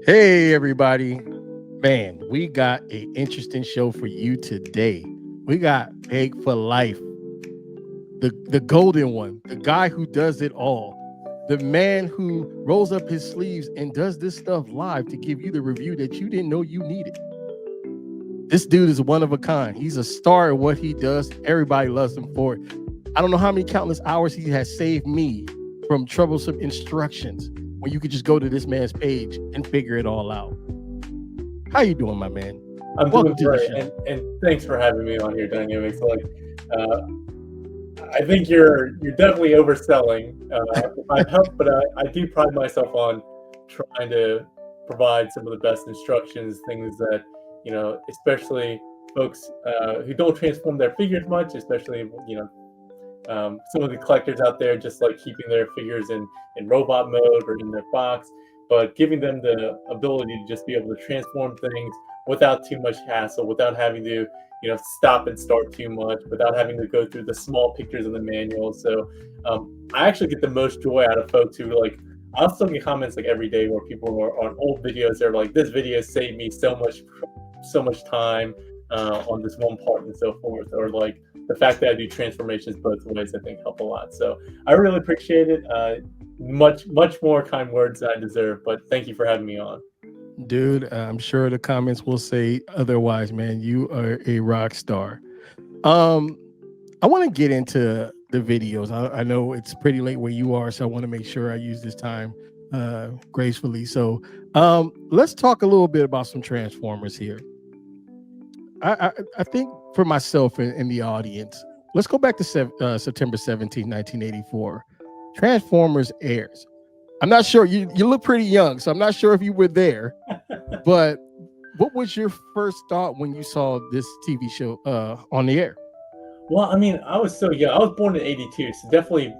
Hey everybody. Man, we got an interesting show for you today. We got Paik4Life, the golden one, the guy who does it all. The man who rolls up his sleeves and does this stuff live to give you the review that you didn't know you needed. This dude is one of a kind. He's a star at what he does. Everybody loves him for it. I don't know how many countless hours he has saved me from troublesome instructions when you could just go to this man's page and figure it all out. How you doing, my man? I'm Welcome doing to the great, show. and thanks for having me on here, Dynamixx. Uh, I think you're definitely overselling. I've helped, but I do pride myself on trying to provide some of the best instructions, things that especially folks who don't transform their figures much, especially some of the collectors out there just like keeping their figures in robot mode or in their box, but giving them the ability to just be able to transform things without too much hassle, without having to stop and start too much, without having to go through the small pictures in the manual. So I actually get the most joy out of folks who like. I'll still get comments like every day where people are on old videos. They're like, "This video saved me so much time on this one part," and so forth. Or like the fact that I do transformations both ways, I think help a lot. So I really appreciate it. Much more kind words than I deserve, but thank you for having me on. Dude, I'm sure the comments will say otherwise, man. You are a rock star. Um, I want to get into the videos. I know it's pretty late where you are, so I want to make sure I use this time gracefully. So let's talk a little bit about some Transformers here. I think for myself and the audience, let's go back to September 17, 1984. Transformers airs. I'm not sure. You look pretty young, so I'm not sure if you were there. But what was your first thought when you saw this TV show on the air? Well, I mean, I was so young. I was born in '82, so definitely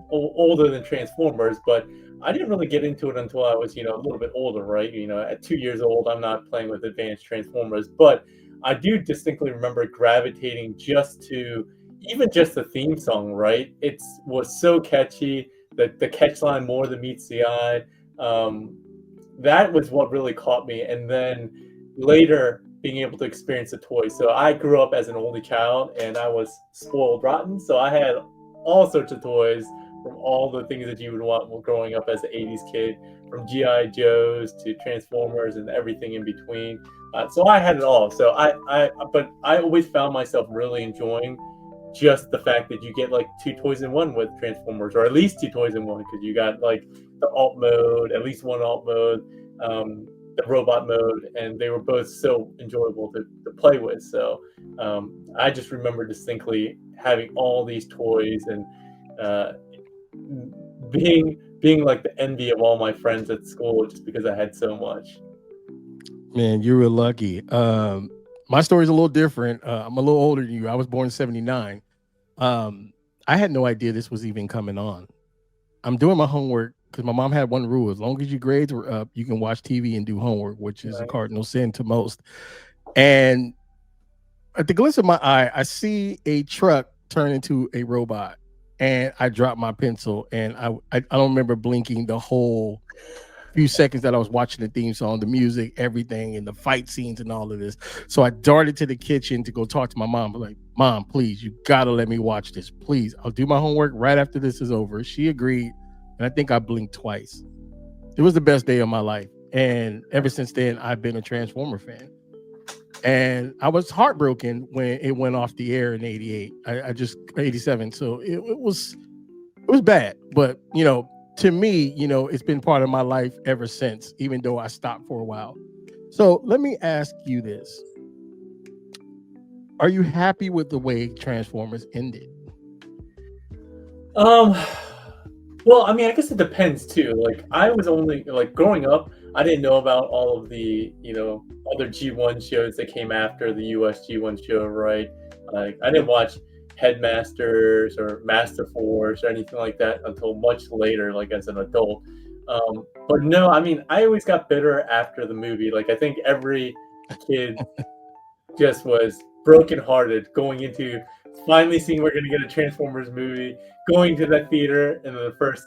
older than Transformers, but I didn't really get into it until I was, a little bit older, right? At 2 years old, I'm not playing with advanced Transformers, but I do distinctly remember gravitating just to even just the theme song, right? It was so catchy. The catch line more than meets the eye. Um, that was what really caught me. And then later being able to experience the toys. So I grew up as an only child and I was spoiled rotten. So I had all sorts of toys from all the things that you would want growing up as an 80s kid, from GI Joes to Transformers and everything in between. So I had it all. So but I always found myself really enjoying just the fact that you get like two toys in one with Transformers, or at least two toys in one, because you got like the alt mode, at least one alt mode, the robot mode, and they were both so enjoyable to play with. So I just remember distinctly having all these toys and uh, being like the envy of all my friends at school just because I had so much. Man, you were lucky. My story's a little different. I'm a little older than you. I was born in '79. Um, I had no idea this was even coming on. I'm doing my homework because my mom had one rule: as long as your grades were up, you can watch TV and do homework, which is a Right? cardinal sin to most. And at the glimpse of my eye, I see a truck turn into a robot, and I drop my pencil, and I don't remember blinking the whole few seconds that I was watching the theme song, the music, everything, and the fight scenes and all of this. So I darted to the kitchen to go talk to my mom. I'm like, Mom, please, you gotta let me watch this. Please. I'll do my homework right after this is over. She agreed. And I think I blinked twice. It was the best day of my life. And ever since then, I've been a Transformer fan. And I was heartbroken when it went off the air in '88. I just '87. So it was bad, but to me, it's been part of my life ever since, even though I stopped for a while. So let me ask you this: are you happy with the way Transformers ended? Um, well, I mean, I guess it depends too. Like, I was only like growing up, I didn't know about all of the, other G1 shows that came after the US G1 show, right? Like, I didn't watch Headmasters or Master Force or anything like that until much later, like as an adult. But no, I mean, I always got bitter after the movie. Like, I think every kid just was brokenhearted going into finally seeing we're going to get a Transformers movie, going to that theater, and in the first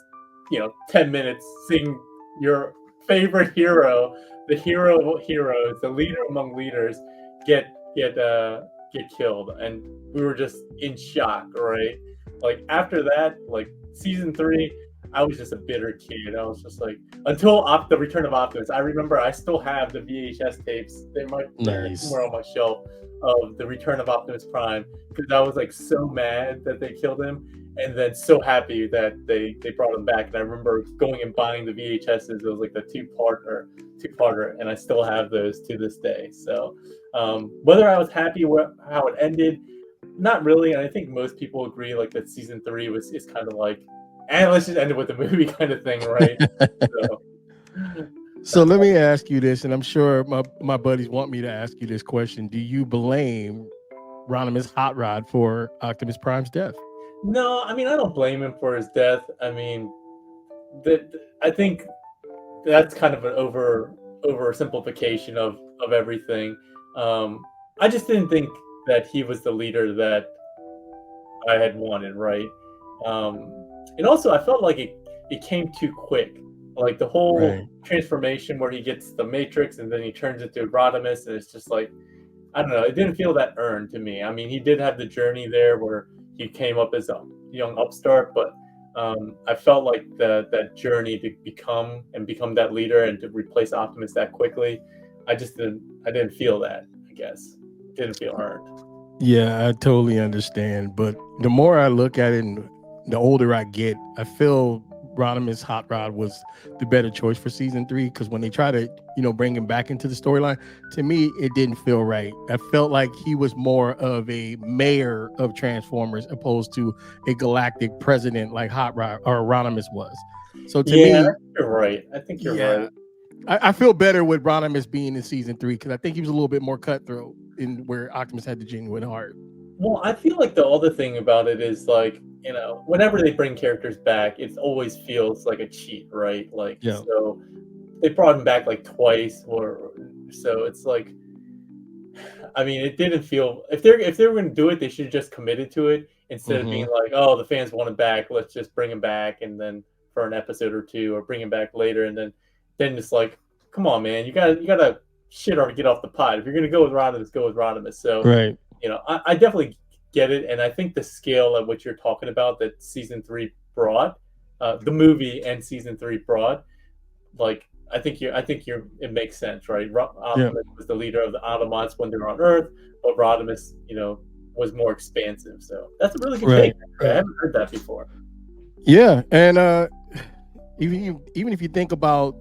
10 minutes seeing your favorite hero the hero of heroes, the leader among leaders, get get uh get killed, and we were just in shock, right? Like after that, like season three, I was just a bitter kid. I was just like, until the Return of Optimus. I remember I still have the VHS tapes. They're Nice. somewhere on my shelf of the Return of Optimus Prime, because I was like so mad that they killed him, and then so happy that they brought him back. And I remember going and buying the VHSs. It was like the two-parter, and I still have those to this day. So whether I was happy with how it ended, not really. And I think most people agree like that season three is kind of like, and let's just end it with the movie kind of thing, right? So So let me ask you this, and I'm sure my buddies want me to ask you this question. Do you blame Rodimus Hot Rod for Optimus Prime's death? no, I mean I don't blame him for his death. I mean that I think that's kind of an oversimplification of everything. Um, I just didn't think that he was the leader that I had wanted, right? Um, and also, I felt like it came too quick. Like the whole Right. transformation where he gets the Matrix and then he turns into Rodimus, and it's just like, I don't know. It didn't feel that earned to me. I mean, he did have the journey there where he came up as a young upstart, but I felt like that journey to become that leader and to replace Optimus that quickly, I didn't feel that. I guess it didn't feel earned. Yeah, I totally understand. But the more I look at it and the older I get, I feel Rodimus Hot Rod was the better choice for season three because when they try to, bring him back into the storyline, to me, it didn't feel right. I felt like he was more of a mayor of Transformers opposed to a galactic president like Hot Rod or Rodimus was. So to Yeah, me, you're right. I think you're yeah, right. I feel better with Rodimus being in season three because I think he was a little bit more cutthroat in where Optimus had the genuine heart. Well, I feel like the other thing about it is like, whenever they bring characters back, it always feels like a cheat, right? Like, Yeah. so they brought him back like twice, or so it's like, I mean, it didn't feel, if they were going to do it, they should have just committed to it instead of being Hmm. like, oh, the fans want him back, let's just bring him back, and then for an episode or two, or bring him back later, and then it's like, come on, man, you gotta shit or get off the pot. If you're going to go with Rodimus, go with Rodimus. So, Right. I definitely get it, and I think the scale at which you're talking about that season three brought, the movie and season three brought, like I think it makes sense, right? Yeah. Optimus was the leader of the Autobots when they were on Earth, but Rodimus, was more expansive. So that's a really good take. Right. I Right. haven't heard that before. Yeah. And even if you think about,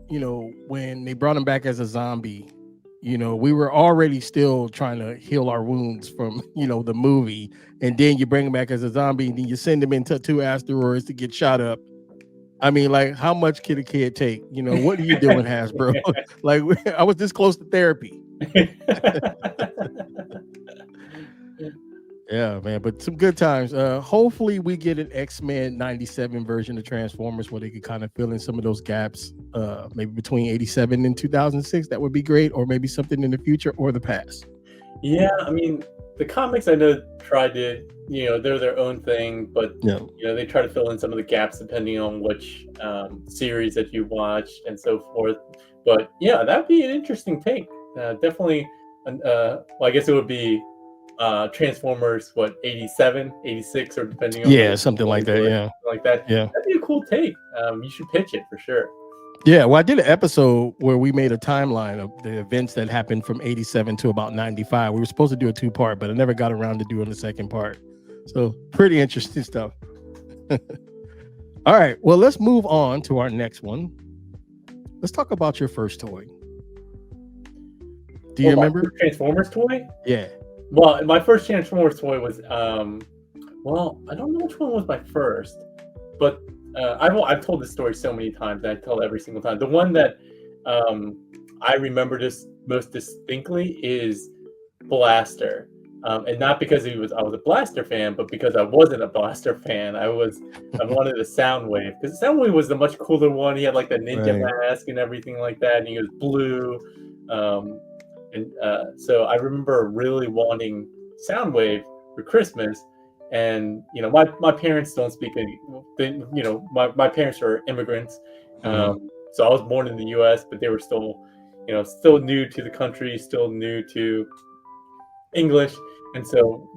when they brought him back as a zombie, we were already still trying to heal our wounds from, the movie. And then you bring him back as a zombie and then you send him into two asteroids to get shot up. I mean, like, how much can a kid take? What are you doing, Hasbro? Like, I was this close to therapy. Yeah, man, but some good times. Hopefully we get an X-Men 97 version of Transformers where they could kind of fill in some of those gaps, maybe between 87 and 2006. That would be great, or maybe something in the future or the past. Yeah, I mean, the comics I know tried to, they're their own thing, but Yeah. they try to fill in some of the gaps depending on which series that you watch and so forth. But yeah, that'd be an interesting take. Definitely, well, I guess it would be Transformers, what, 87, 86, or depending on Yeah, which something one like you that. do it, Yeah. like that. Yeah. That'd be a cool take. You should pitch it for sure. Yeah. Well, I did an episode where we made a timeline of the events that happened from 87 to about 95. We were supposed to do a two-part, but I never got around to doing the second part. So pretty interesting stuff. All right. Well, let's move on to our next one. Let's talk about your first toy. Do you Well, my remember? first Transformers toy? Yeah. Well, my first Transformers toy was, well, I don't know which one was my first, but I've told this story so many times, and I tell it every single time. The one that I remember this most distinctly is Blaster, and not because I was a Blaster fan, but because I wasn't a Blaster fan. I wanted a Soundwave, because Soundwave was the much cooler one. He had like the ninja Right. mask and everything like that, and he was blue. Um, and so I remember really wanting Soundwave for Christmas. And my parents don't speak any. My parents are immigrants, Mhm. so I was born in the U.S., but they were still still new to the country, still new to English. And so,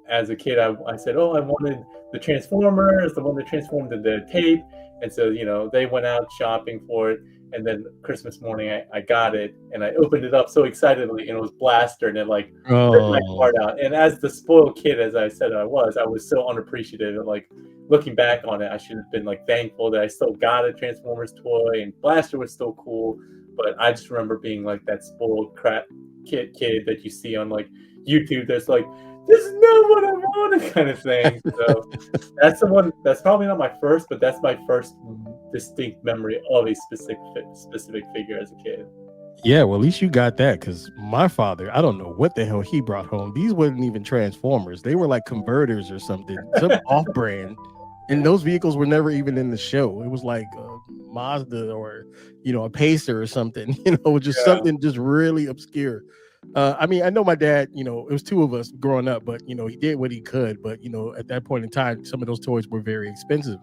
as a kid, I said, oh, I wanted the Transformers, the one that transformed into the tape. And so, they went out shopping for it. And then Christmas morning, I got it and I opened it up so excitedly, and it was Blaster, and it like ripped my Oh, heart out. And as the spoiled kid, as I said I was so unappreciative. And like looking back on it, I should have been like thankful that I still got a Transformers toy, and Blaster was still cool. But I just remember being like that spoiled crap kid that you see on like YouTube that's like, this is not what I wanted kind of thing. So that's the one. That's probably not my first, but that's my first distinct memory of a specific figure as a kid. yeah. Well, at least you got that, because my father, I don't know what the hell he brought home. These wasn't even Transformers. They were like converters or something, some off-brand. And those vehicles were never even in the show. It was like a Mazda or, a Pacer or something, just Yeah. something just really obscure. I mean, I know my dad, it was two of us growing up, but, he did what he could. But, at that point in time, some of those toys were very expensive.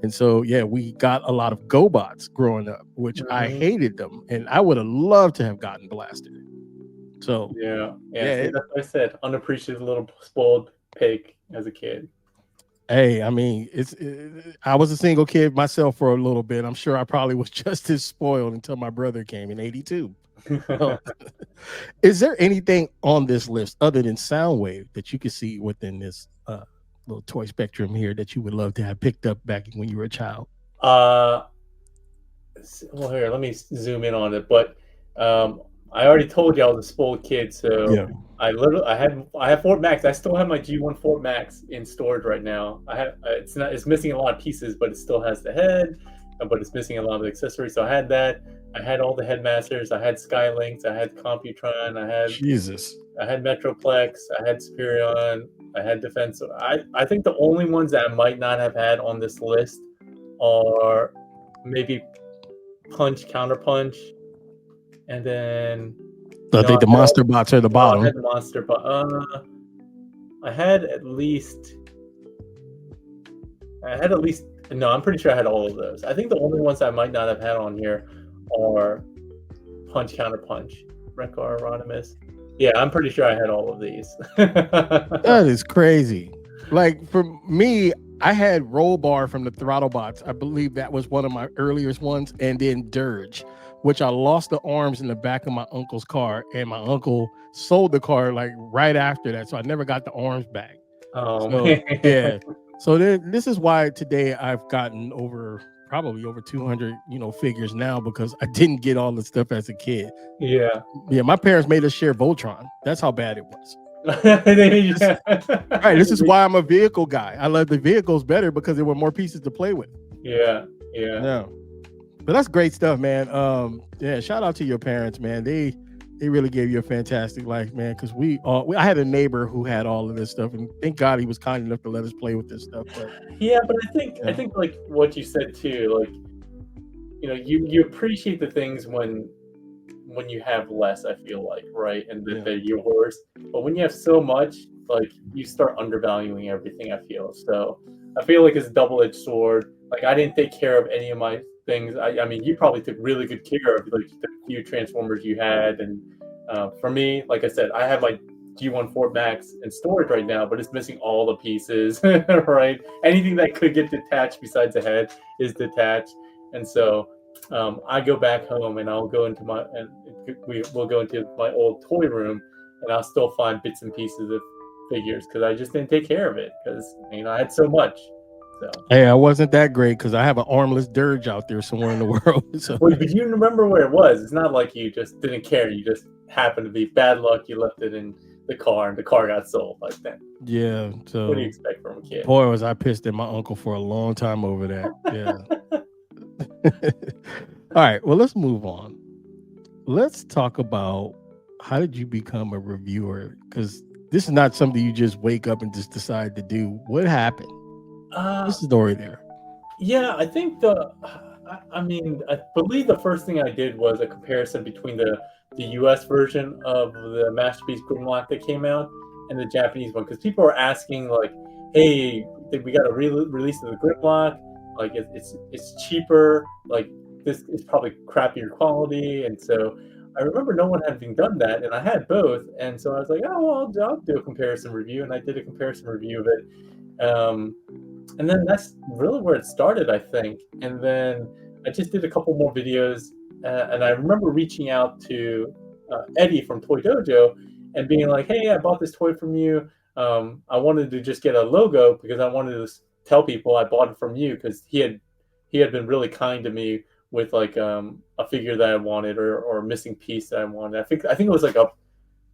And so, yeah, we got a lot of GoBots growing up, which I Mhm. hated them. And I would have loved to have gotten Blaster. So, Yeah. Yeah. yeah, See, that's what I said. Unappreciative little spoiled pig as a kid. hey, I mean, I was a single kid myself for a little bit. I'm sure I probably was just as spoiled until my brother came in '82. So, is there anything on this list other than Soundwave that you could see within this little toy spectrum here that you would love to have picked up back when you were a child? uh, well, here, let me zoom in on it. But I already told you I was a spoiled kid, so Yeah. I have Fort Max. I still have my G1 Fort Max in storage right now. I have it's missing a lot of pieces, but it still has the head, but it's missing a lot of the accessories. So I had that. I had all the headmasters. I had Skylinks. I had Computron. Jesus. I had Metroplex. I had Superion. I had Defense. I think the only ones that I might not have had on this list are maybe Punch, Counterpunch, and then I think the monster bots are at the I bottom. had the Monster, but I had at least I had at least no, I'm pretty sure I had all of those. I think the only ones I might not have had on here are Punch, Counterpunch, Rekar, Rodimus. Yeah, I'm pretty sure I had all of these. That is crazy. Like for me, I had Roll Bar from the Throttle Bots. I believe that was one of my earliest ones, and then Dirge, which I lost the arms in the back of my uncle's car, and my uncle sold the car like right after that, so I never got the arms back. Oh So man. yeah, so this is why today I've gotten probably over 200 figures now, because I didn't get all the stuff as a kid. Yeah. Yeah, my parents made us share Voltron. That's how bad it was. This, Yeah. right, this is why I'm a vehicle guy. I love the vehicles better because there were more pieces to play with. Yeah. Yeah. Yeah, but that's great stuff, man. Yeah, shout out to your parents, man. They really gave you a fantastic life, man. Because I had a neighbor who had all of this stuff, and thank God he was kind enough to let us play with this stuff. But Yeah, but I think yeah, like what you said too, like you appreciate the things when you have less, I feel like, right? And that yeah, they're yours. But when you have so much, like you start undervaluing everything, I feel. So I feel like it's a double-edged sword. Like I didn't take care of any of my things. I mean, you probably took really good care of like the few Transformers you had. And for me, like I said, I have my G1 Fort Max in storage right now, but it's missing all the pieces, right? Anything that could get detached besides the head is detached. And so I go back home and I'll go into we'll go into my old toy room, and I'll still find bits and pieces of figures because I just didn't take care of it because I had so much. So, hey, I wasn't that great because I have an armless Dirge out there somewhere in the world. So but you remember where it was. It's not like you just didn't care. You just happened to be bad luck. You left it in the car, and the car got sold like that. yeah, What do you so expect from a kid? boy, was I pissed at my uncle for a long time over that. Yeah. All right, well, let's move on. Let's talk about how did you become a reviewer? Because this is not something you just wake up and just decide to do. What happened? Uh, What's the story there? Yeah, I think I mean, I believe the first thing I did was a comparison between the U.S. version of the Masterpiece Grimlock that came out and the Japanese one, because people are asking like, "Hey, we got a release of the Grimlock? Like, it's cheaper. Like, this is probably crappier quality." And so I remember no one having done that, and I had both, and so I was like, oh well, I'll do a comparison review, and I did a comparison review of it. And then that's really where it started, I think. And then I just did a couple more videos, and I remember reaching out to Eddie from Toy Dojo and being like, "Hey, I bought this toy from you. I wanted to just get a logo because I wanted to tell people I bought it from you because he had been really kind to me with like a figure that I wanted or a missing piece that I wanted. I think it was like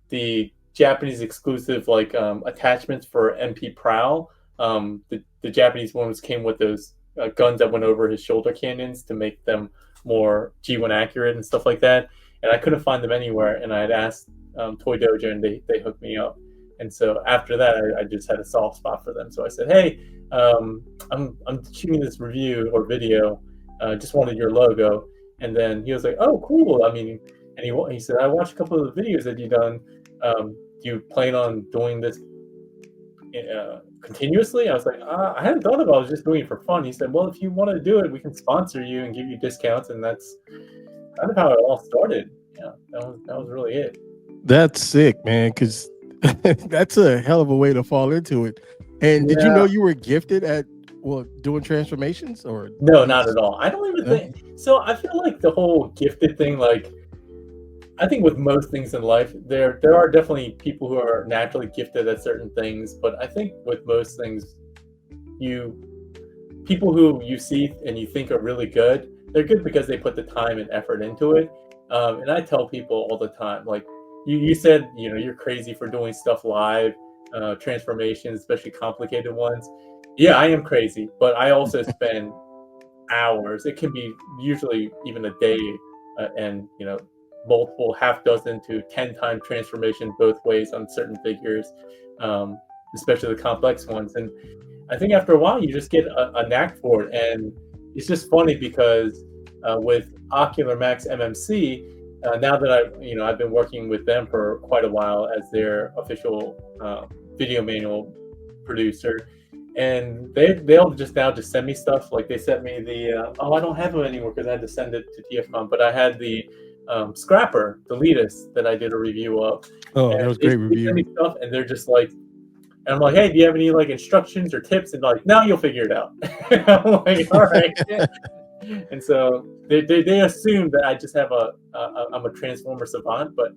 the Japanese exclusive like attachments for MP Prowl. The Japanese ones came with those guns that went over his shoulder cannons to make them more G1 accurate and stuff like that. And I couldn't find them anywhere. And I had asked Toy Dojo, and they hooked me up. And so after that, I just had a soft spot for them. So I said, "Hey, I'm shooting this review or video. Just wanted your logo." And then he was like, "Oh, cool. I mean," and he said, "I watched a couple of the videos that you've done. Do you plan on doing this continuously?" I was like, I hadn't thought about it. I was just doing it for fun. He said, "Well, if you want to do it, we can sponsor you and give you discounts." And that's kind of how it all started. Yeah, that was really it. That's sick, man, because that's a hell of a way to fall into it. And did you know Yeah, you were gifted at, well, doing transformations, or no, you not just at all. I don't even no? think so. I feel like the whole gifted thing, like I think with most things in life, there are definitely people who are naturally gifted at certain things, but I think with most things, you people who you see and you think are really good, they're good because they put the time and effort into it. And I tell people all the time, like you said, you're crazy for doing stuff live, transformations, especially complicated ones. Yeah, I am crazy, but I also spend hours. It can be usually even a day, and multiple half dozen to 10 time transformation both ways on certain figures, um, especially the complex ones. And I think after a while you just get a knack for it, and it's just funny because with Ocular Max MMC, now that I've been working with them for quite a while as their official video manual producer, and they'll just now just send me stuff. Like they sent me the I don't have it anymore because I had to send it to TFCon, but I had the Scrapper, the Letus that I did a review of, Oh, and that was they great send review. me stuff, and they're just like, and I'm like, "Hey, do you have any like instructions or tips?" And like, "Now you'll figure it out." I'm like, "All right." And so they assume that I just have I'm a transformer savant, but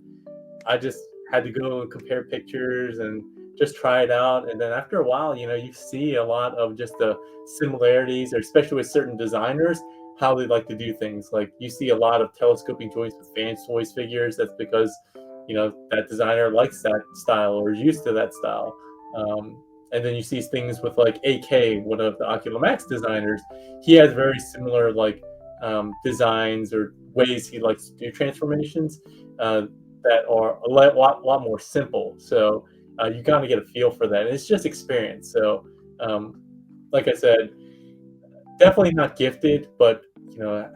I just had to go and compare pictures and just try it out. And then after a while, you see a lot of just the similarities, or especially with certain designers, how they like to do things. Like you see a lot of telescoping joints with fan toys figures. That's because, that designer likes that style or is used to that style. And then you see things with like AK, one of the Ocular Max designers. He has very similar like designs or ways he likes to do transformations. That are a lot more simple. So you kind of get a feel for that. And it's just experience. So, um, like I said, definitely not gifted, but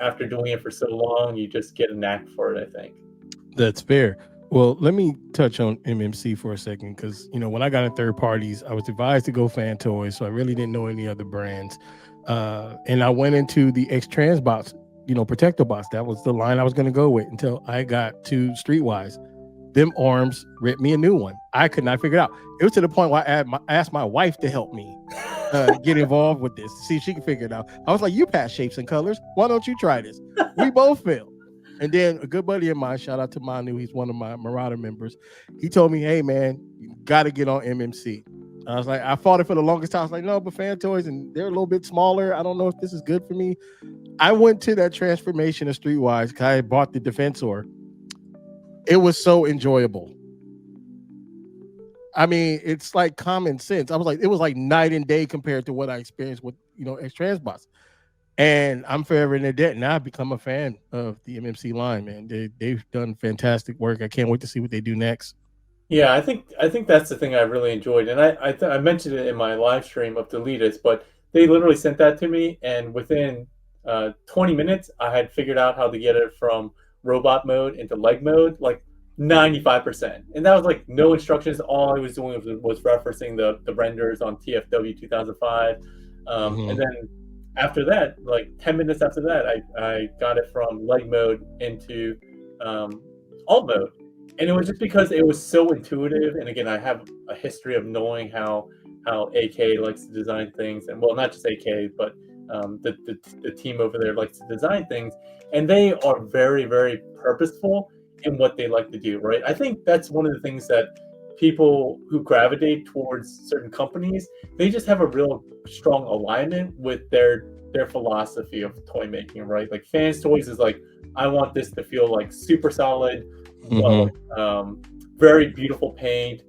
after doing it for so long, you just get a knack for it, I think. That's fair. Well, let me touch on MMC for a second because when I got in third parties, I was advised to go fan toys, so I really didn't know any other brands. And I went into the X Transbox, protector box. That was the line I was going to go with until I got to Streetwise. Them arms ripped me a new one. I could not figure it out. It was to the point where I asked my wife to help me get involved with this to see if she could figure it out. I was like, "You pass shapes and colors. Why don't you try this?" We both failed. And then a good buddy of mine, shout out to Manu, he's one of my Marauder members. He told me, "Hey man, you got to get on MMC." I was like, I fought it for the longest time. I was like, "No, but fan toys and they're a little bit smaller. I don't know if this is good for me." I went to that transformation of Streetwise because I bought the Defensor. It was so enjoyable. I mean, it's like common sense. It was like night and day compared to what I experienced with, X Transbots. And I'm forever in their debt. Now I've become a fan of the MMC line, man. They've done fantastic work. I can't wait to see what they do next. Yeah, I think that's the thing I really enjoyed, and I mentioned it in my live stream of Deletus, but they literally sent that to me, and within 20 minutes, I had figured out how to get it from robot mode into leg mode, like 95%, and that was like no instructions. All I was doing was referencing the renders on TFW 2005, and Mm-hmm. then after that, like 10 minutes after that, I got it from leg mode into um, alt mode. And it was just because it was so intuitive. And again, I have a history of knowing how AK likes to design things, and well, not just AK, but the team over there likes to design things, and they are very, very purposeful in what they like to do. Right? I think that's one of the things that people who gravitate towards certain companies, they just have a real strong alignment with their philosophy of toy making. Right? Like Fans Toys is like, I want this to feel like super solid, well, very beautiful paint,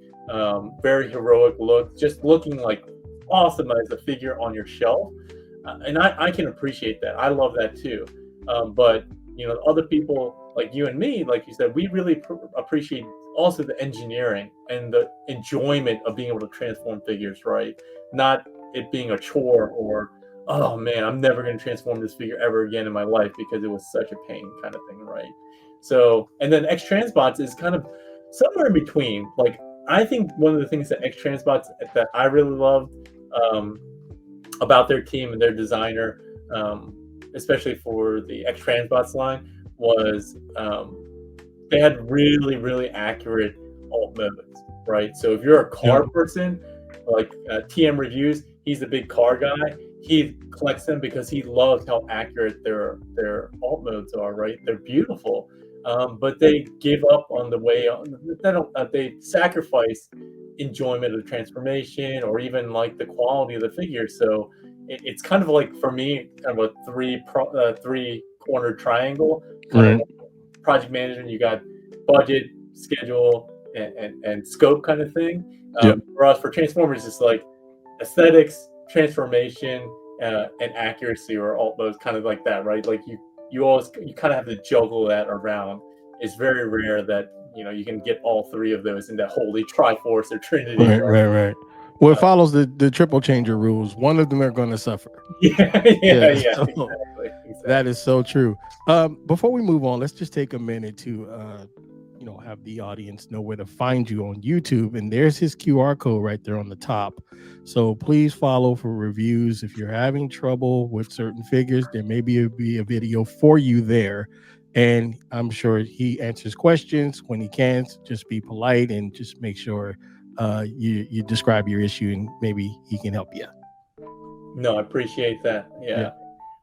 very heroic look, just looking like awesome as a figure on your shelf. And I can appreciate that. I love that too. But other people like you and me, like you said, we really appreciate also the engineering and the enjoyment of being able to transform figures, right? Not it being a chore or, oh man, I'm never going to transform this figure ever again in my life because it was such a pain kind of thing, right? So, and then X Transbots is kind of somewhere in between. Like, I think one of the things that X Transbots that I really loved um, about their team and their designer, especially for the X Transbots line, was they had really, really accurate alt modes, right? So if you're a car person, like TM Reviews, he's a big car guy. He collects them because he loves how accurate their alt modes are, right? They're beautiful, but they give up on the way. They sacrifice enjoyment of the transformation or even like the quality of the figure. So it's kind of like, for me, kind of a three cornered triangle kind of project management. You got budget, schedule, and scope kind of thing. For us, for Transformers, it's like aesthetics, transformation, and accuracy, or alt modes, kind of like that, right? Like you kind of have to juggle that around. It's very rare that you can get all three of those in that holy triforce or trinity. Right. Well, it follows the triple changer rules. One of them are going to suffer. Yeah. Exactly. That is so true. Before we move on, let's just take a minute to have the audience know where to find you on YouTube. And there's his QR code right there on the top. So please follow for reviews. If you're having trouble with certain figures, there may be a video for you there. And I'm sure he answers questions when he can. Just be polite and just make sure you describe your issue, and maybe he can help you. No, I appreciate that. Yeah.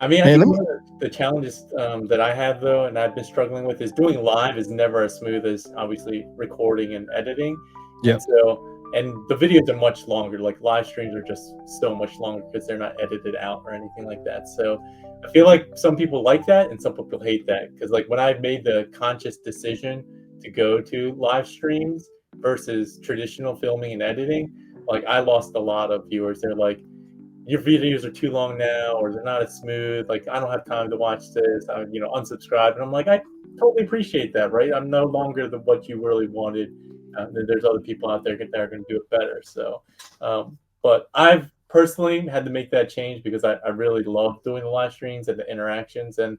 I mean, I think one of the challenges that I have, though, and I've been struggling with, is doing live is never as smooth as obviously recording and editing. And the videos are much longer. Like, live streams are just so much longer because they're not edited out or anything like that. So I feel like some people like that and some people hate that, because like when I made the conscious decision to go to live streams versus traditional filming and editing, like I lost a lot of viewers. They're like, your videos are too long now, or they're not as smooth. Like, I don't have time to watch this. I unsubscribe. And I'm like, I totally appreciate that, right? I'm no longer what you really wanted. There's other people out there that are going to do it better. So, but I've personally had to make that change because I really love doing the live streams and the interactions. And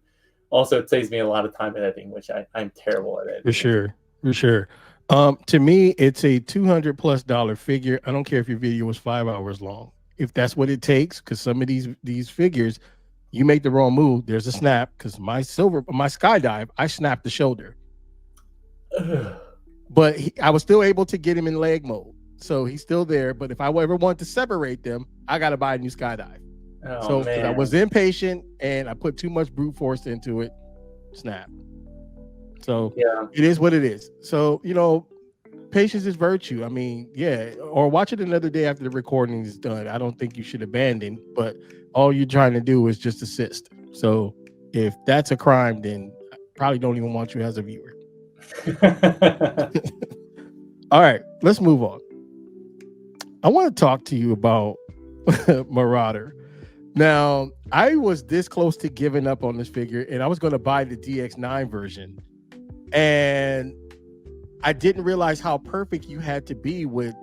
also it saves me a lot of time editing, which I'm terrible at editing. For sure. To me, it's a $200+ figure. I don't care if your video was 5 hours long. If that's what it takes, because some of these figures, you make the wrong move, there's a snap. Because my skydive, I snapped the shoulder, but I was still able to get him in leg mode, so he's still there. But if I ever want to separate them, I got to buy a new skydive. So I was impatient and I put too much brute force into it, snap. So it is what it is. So patience is virtue. I mean, or watch it another day after the recording is done. I don't think you should abandon, but all you're trying to do is just assist. So if that's a crime, then I probably don't even want you as a viewer. All right, let's move on. I want to talk to you about Marauder. Now, I was this close to giving up on this figure, and I was going to buy the DX9 version, and I didn't realize how perfect you had to be with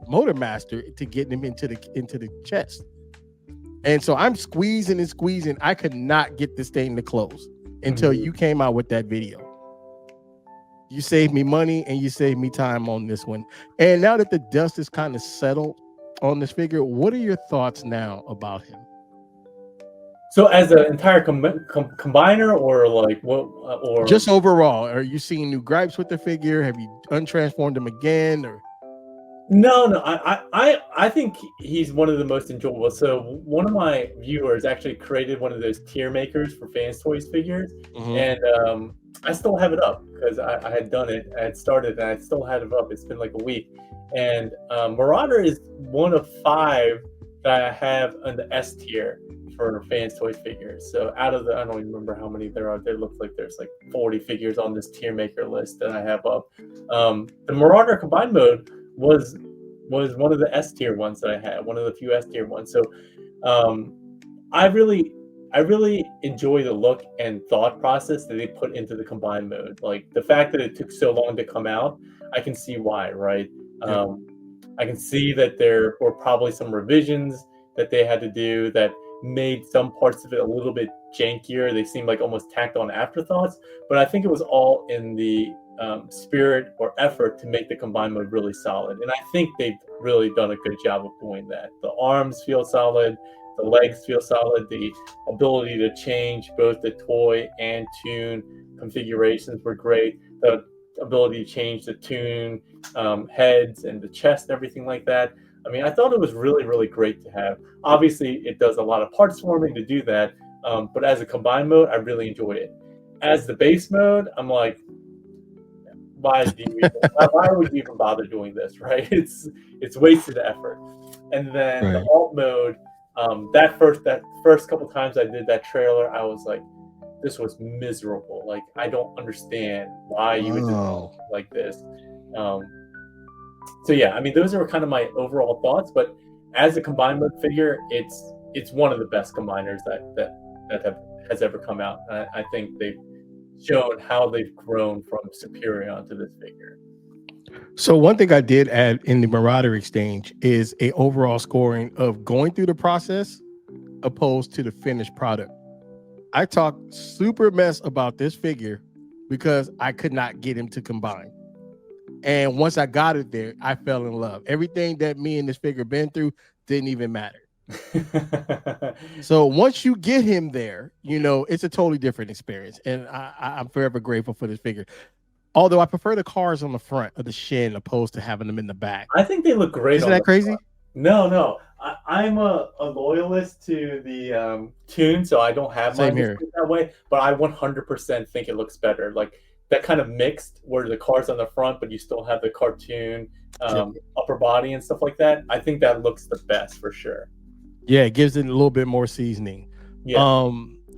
Motor Master to get them into the chest. And so I'm squeezing and squeezing. I could not get this thing to close until you came out with that video. You saved me money and you saved me time on this one. And now that the dust is kind of settled on this figure, what are your thoughts now about him? So as an entire combiner, or like what, or Just overall, are you seeing new gripes with the figure? Have you untransformed them again? Or no, no, I think he's one of the most enjoyable. So one of my viewers actually created one of those tier makers for Fans Toys figures, Mhm. and I still have it up because I had done it, I had started, and I still had it up. It's been like a week, and Marauder is one of 5 that I have on the S tier for Fans Toys figures. So out of the, I don't even remember how many there are. There looks like there's like 40 figures on this tier maker list that I have up. The Marauder combined mode was one of the S tier ones that I had, one of the few S tier ones. So um, I really I really enjoy the look and thought process that they put into the combined mode. Like the fact that it took so long to come out, I can see why, right? yep. Um, I can see that there were probably some revisions that they had to do that made some parts of it a little bit jankier. They seemed like almost tacked on afterthoughts, but I think it was all in the spirit or effort to make the combined mode really solid. And I think they've really done a good job of doing that. The arms feel solid, the legs feel solid, the ability to change both the toy and tune configurations were great. The ability to change the tune heads and the chest, everything like that. I mean, I thought it was really, really great to have. Obviously, it does a lot of parts forming to do that, but as a combined mode, I really enjoy it. As the base mode, I'm like, why would you even bother doing this, right? It's wasted effort. And then the Right. alt mode, that first couple times I did that trailer, I was like, this was miserable. Like I don't understand why you would design Oh. something like this. Um, so yeah, I mean, those are kind of my overall thoughts. But as a combined mode figure, it's one of the best combiners that has ever come out. I think they've shown how they've grown from Superior to this figure. So one thing I did add in the Marauder exchange is a overall scoring of going through the process opposed to the finished product. I talked super mess about this figure because I could not get him to combine. And once I got it there, I fell in love. Everything that me and this figure been through didn't even matter. So once you get him there, it's a totally different experience. And I'm forever grateful for this figure. Although I prefer the cars on the front of the shin opposed to having them in the back. I think they look great Isn't on that the front. crazy? No, no. I'm a loyalist to the tune, so I don't have Same mine here. displayed that way. But I 100% think it looks better. Like that kind of mixed, where the car's on the front, but you still have the cartoon Yep. upper body and stuff like that. I think that looks the best for sure. Yeah, it gives it a little bit more seasoning. Yeah.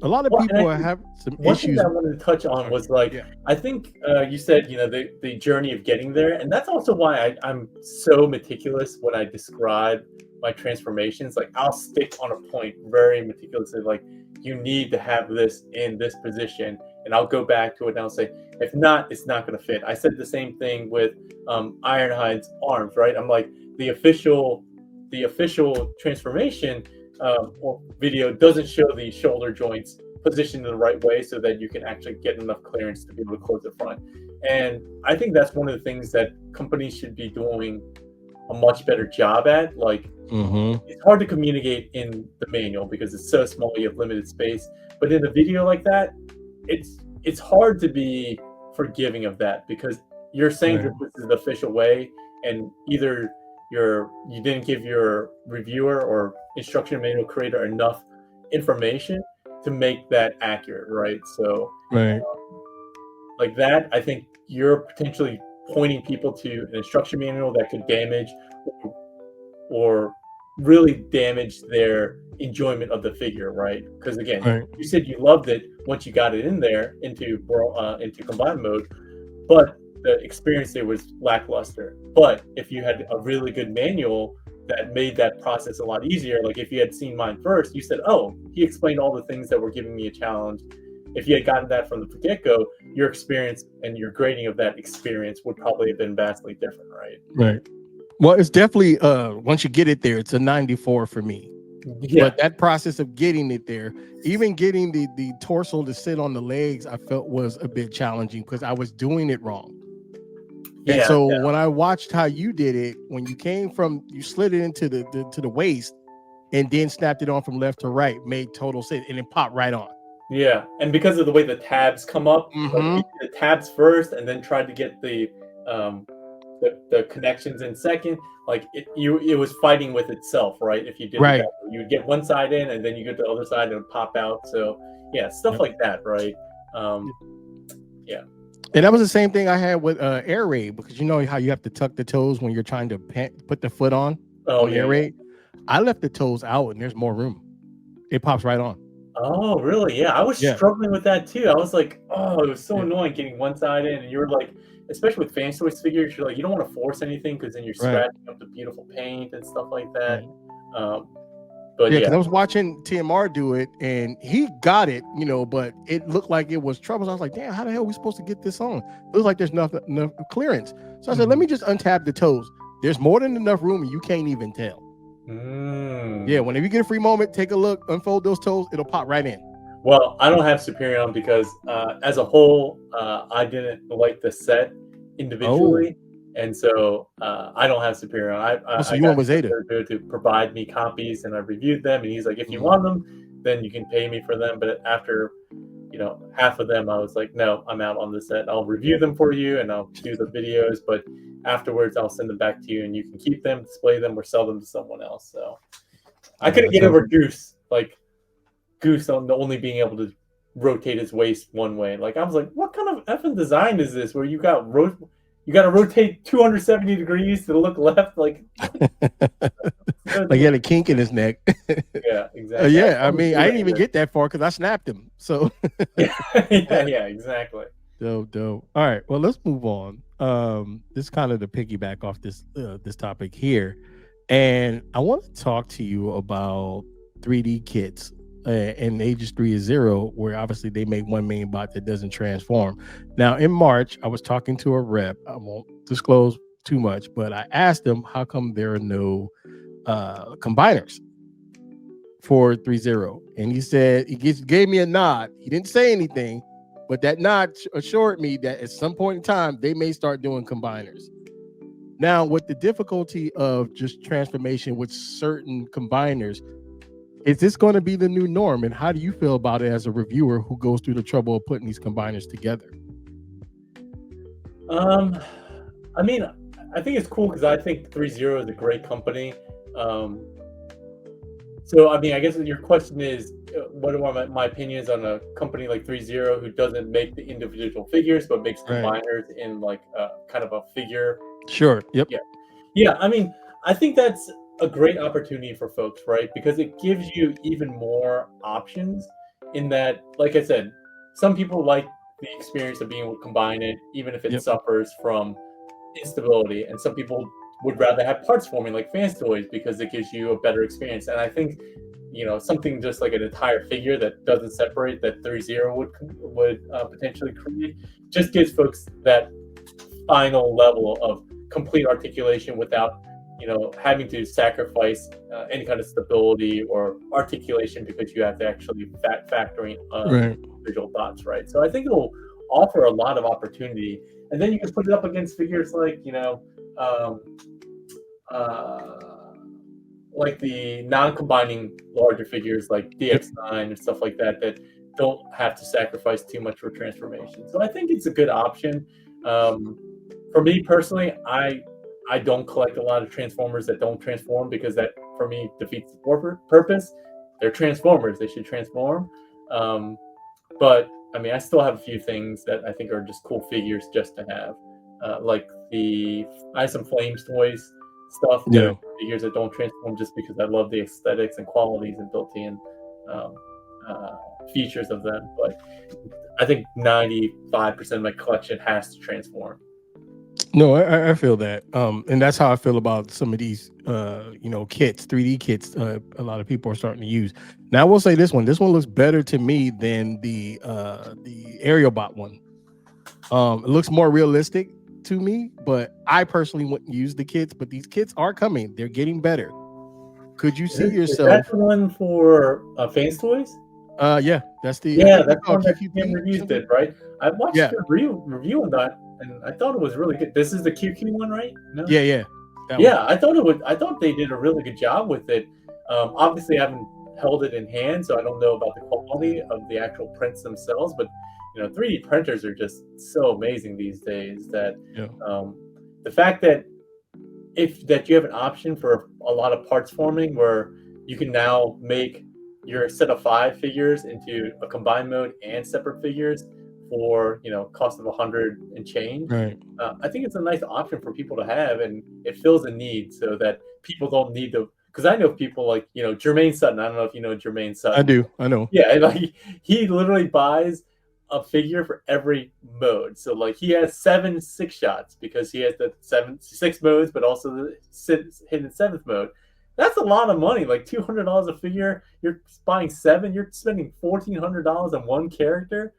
A lot of Well, and I people think have some one thing issues. that I wanted to touch on Sorry. was like, Yeah. I think you said, the journey of getting there. And that's also why I'm so meticulous when I describe my transformations. Like, I'll stick on a point very meticulously. Like, you need to have this in this position. And I'll go back to it and I'll say, if not, it's not going to fit. I said the same thing with Ironhide's arms, right? I'm like, the official transformation or video doesn't show the shoulder joints positioned in the right way so that you can actually get enough clearance to be able to close the front. And I think that's one of the things that companies should be doing a much better job at. Like, Mm-hmm. it's hard to communicate in the manual because it's so small, you have limited space. But in a video like that, it's hard to be forgiving of that because you're saying Right. that this is the official way, and either you didn't give your reviewer or instruction manual creator enough information to make that accurate, right? So Right. like that, I think you're potentially pointing people to an instruction manual that could damage or really damage their enjoyment of the figure, right? Because again, Right. you said you loved it once you got it in there into combined mode, but the experience there was lackluster. But if you had a really good manual that made that process a lot easier, like if you had seen mine first, you said, "Oh, he explained all the things that were giving me a challenge." If you had gotten that from the get-go, your experience and your grading of that experience would probably have been vastly different, right? Right. Well, it's definitely once you get it there, it's a 94 for me. Yeah, But that process of getting it there, even getting the torso to sit on the legs, I felt was a bit challenging because I was doing it wrong. And yeah, so yeah. when I watched how you did it, when you slid it into the waist, and then snapped it on from left to right, made total sense, and it popped right on. Yeah, and because of the way the tabs come up, like if you did the tabs first and then tried to get um the connections in second, like it was fighting with itself, right? If you did it Right. that way, you would get one side in and then you get the other side and it would pop out. So yeah, stuff Yep. like that, right? Um, yeah. And that was the same thing I had with air raid, because you know how you have to tuck the toes when you're trying to put the foot on Oh air yeah, yeah. raid. I left the toes out and there's more room. It pops right on. Oh, really? Yeah, I was Yeah. struggling with that too. I was like, oh, it was so Yeah. annoying getting one side in, and you were like, especially with fan choice figures, you're like, you don't want to force anything because then you're Right. scratching up the beautiful paint and stuff like that. Right. Um, but Yeah, yeah, because I was watching TMR do it and he got it, but it looked like it was trouble. So I was like, damn, how the hell are we supposed to get this on? It looks like there's enough clearance. So I said, let me just untap the toes. There's more than enough room and you can't even tell. Yeah, whenever you get a free moment, take a look, unfold those toes, it'll pop right in. Well, I don't have Superion because as a whole, I didn't like the set individually. And so I don't have Superion. So I you got went with Zeta to provide me copies, and I reviewed them. And he's like, if you want them, then you can pay me for them. But after half of them, I was like, no, I'm out on this set. I'll review them for you, and I'll do the videos. But afterwards, I'll send them back to you, and you can keep them, display them, or sell them to someone else. So I couldn't get over Goose, Goose on only being able to rotate his waist one way. Like I was like, what kind of effing design is this? Where you got to rotate 270 degrees to look left, like like he had a kink in his neck. Yeah, exactly. Yeah, I mean, I didn't even get that far because I snapped him. So yeah, exactly. Dope. All right, well, let's move on. This is kind of to piggyback off this topic here, and I want to talk to you about 3D kits. And Ages 3 is 0, where obviously they make one main bot that doesn't transform. Now, in March, I was talking to a rep. I won't disclose too much, but I asked him how come there are no combiners for 3.0, and he said he gave me a nod. He didn't say anything, but that nod assured me that at some point in time they may start doing combiners. Now, with the difficulty of just transformation with certain combiners, is this going to be the new norm? And how do you feel about it as a reviewer who goes through the trouble of putting these combiners together? I mean, I think it's cool because I think 3.0 is a great company. So, I mean, I guess your question is, what are my opinions on a company like 3.0 who doesn't make the individual figures but makes combiners in like kind of a figure? Sure. Yep. Yeah. I mean, I think that's a great opportunity for folks, right? Because it gives you even more options in that, like I said, some people like the experience of being able to combine it, even if it suffers from instability. And some people would rather have parts forming like fans toys because it gives you a better experience. And I think, something just like an entire figure that doesn't separate that 3.0 would potentially create just gives folks that final level of complete articulation without having to sacrifice any kind of stability or articulation because you have to actually factor in visual dots, right? So I think it'll offer a lot of opportunity, and then you can put it up against figures like like the non-combining larger figures like DX9 and stuff like that don't have to sacrifice too much for transformation. So I think it's a good option. For me personally, I don't collect a lot of Transformers that don't transform because that, for me, defeats the purpose. They're Transformers. They should transform. But, I mean, I still have a few things that I think are just cool figures just to have. Like I have some Flames toys stuff. Yeah. Figures that don't transform just because I love the aesthetics and qualities and built-in features of them. But I think 95% of my collection has to transform. No, I feel that, and that's how I feel about some of these, kits, 3D kits. A lot of people are starting to use. Now, I will say this one looks better to me than the Aerial Bot one. It looks more realistic to me, but I personally wouldn't use the kits. But these kits are coming; they're getting better. Could you see yourself? Is that the one for Fans Toys? Yeah, that's the that's one that Kim Reviews did, right? I watched the review on that, and I thought it was really good. This is the QQ one, right? No? Yeah. I thought I thought they did a really good job with it. Obviously, I haven't held it in hand, so I don't know about the quality of the actual prints themselves. But 3D printers are just so amazing these days that Yeah. um, the fact that you have an option for a lot of parts forming where you can now make your set of 5 figures into a combined mode and separate figures for cost of 100 and change. Right. I think it's a nice option for people to have, and it fills a need so that people don't need to. Because I know people like Jermaine Sutton. I don't know if you know Jermaine I Sutton. do. I know. Yeah, and like he literally buys a figure for every mode. So like he has 7 6 shots because he has the 6 modes, but also the hidden seventh mode. That's a lot of money. Like $200 a figure. You're buying 7. You're spending $1,400 on one character.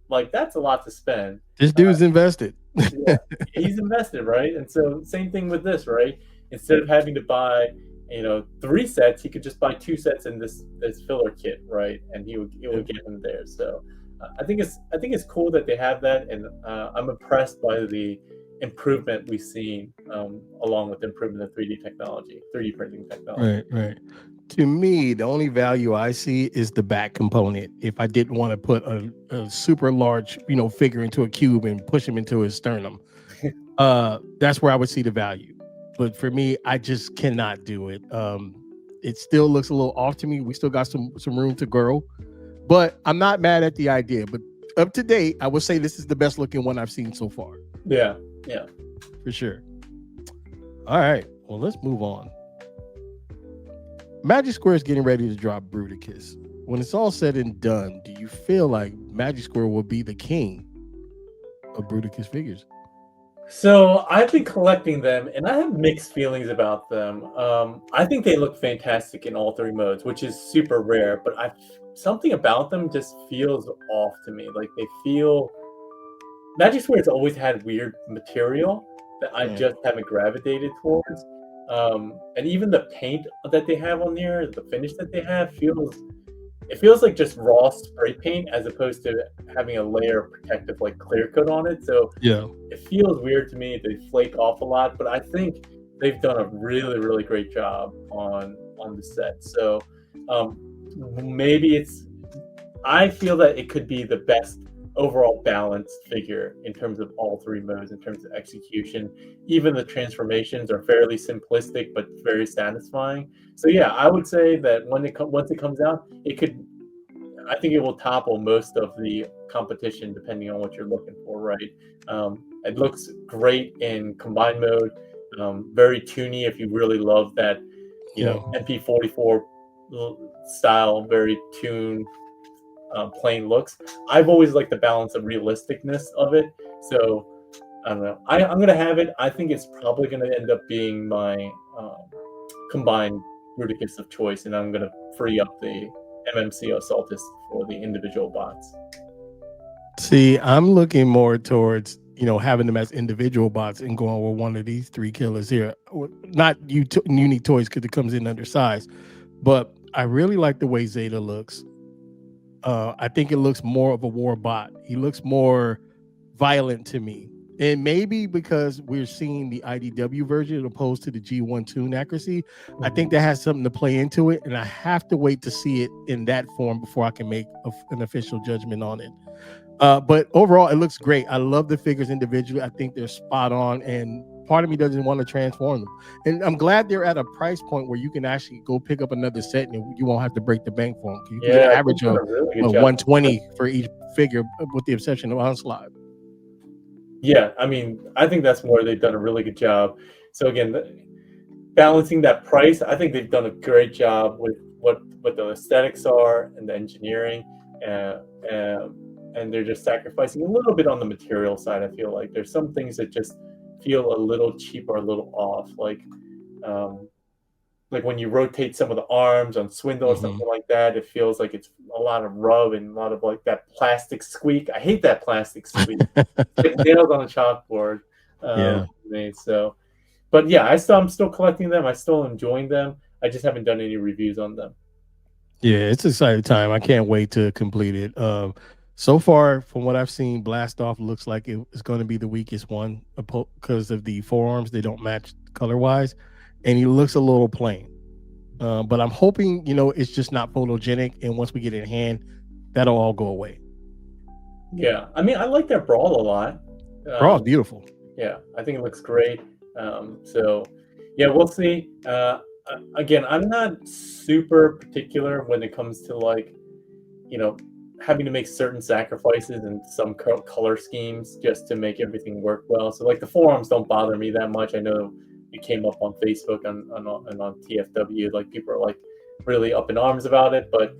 Like that's a lot to spend. This dude's invested. Yeah, he's invested, right? And so same thing with this, right? Instead of having to buy, 3 sets, he could just buy 2 sets in this filler kit, right? And he would get him there. So I think it's cool that they have that, and I'm impressed by the improvement we've seen, along with the improvement of 3D technology, 3D printing technology. Right, right. To me, the only value I see is the back component. If I didn't want to put a super large, figure into a cube and push him into his sternum, that's where I would see the value. But for me, I just cannot do it. It still looks a little off to me. We still got some room to grow, but I'm not mad at the idea. But up to date, I would say this is the best looking one I've seen so far. Yeah, yeah. For sure. All right. Well, let's move on. Magic Square is getting ready to drop Bruticus. When it's all said and done, do you feel like Magic Square will be the king of Bruticus figures? So I've been collecting them, and I have mixed feelings about them. I think they look fantastic in all 3 modes, which is super rare. But something about them just feels off to me. Like they feel Magic Square has always had weird material that I Yeah. just haven't gravitated towards. And even the paint that they have on there, the finish that they have feels like just raw spray paint as opposed to having a layer of protective like clear coat on it. So Yeah. it feels weird to me. They flake off a lot, but I think they've done a really, really great job on the set. So maybe I feel that it could be the best overall balanced figure in terms of all 3 modes, in terms of execution. Even the transformations are fairly simplistic but very satisfying. So yeah, I would say that once it comes out, I think it will topple most of the competition depending on what you're looking for, right? It looks great in combined mode, very toony if you really love that, Yeah. MP44 style, very tuned, plain looks. I've always liked the balance of realisticness of it. So I don't know. I'm gonna have it. I think it's probably gonna end up being my combined Bruticus of choice, and I'm gonna free up the MMCO Saltus for the individual bots. See, I'm looking more towards having them as individual bots and going with one of these 3 killers here. Not unique toys because it comes in undersized, but I really like the way Zeta looks. I think it looks more of a war bot. He looks more violent to me. And maybe because we're seeing the IDW version opposed to the G1 tune accuracy, I think that has something to play into it. And I have to wait to see it in that form before I can make an official judgment on it. But overall, it looks great. I love the figures individually. I think they're spot on. And part of me doesn't want to transform them. And I'm glad they're at a price point where you can actually go pick up another set and you won't have to break the bank for them. You can get an average of really good job. 120 for each figure, with the exception of Onslaught. Yeah, I mean, I think that's where they've done a really good job. So again, balancing that price, I think they've done a great job with what the aesthetics are and the engineering, and they're just sacrificing a little bit on the material side. I feel like there's some things that just feel a little cheap or a little off, like when you rotate some of the arms on Swindle or something like that, it feels like it's a lot of rub and a lot of like that plastic squeak. I hate that plastic squeak. It's like nails on a chalkboard. Yeah. So, but yeah, I'm still collecting them. I'm still enjoying them. I just haven't done any reviews on them. Yeah, it's an exciting time. I can't wait to complete it. So far, from what I've seen, Blast Off looks like it's going to be the weakest one because of the forearms. They don't match color wise, and he looks a little plain. But I'm hoping, it's just not photogenic, and once we get it in hand, that'll all go away. Yeah, I mean, I like that brawl a lot. Bro, it's Um, beautiful. yeah, I think it looks great. So, yeah, we'll see. Again, I'm not super particular when it comes to like, you know, having to make certain sacrifices and some color schemes just to make everything work well. So, like the forums don't bother me that much. I know it came up on Facebook and on TFW. Like people are like really up in arms about it, but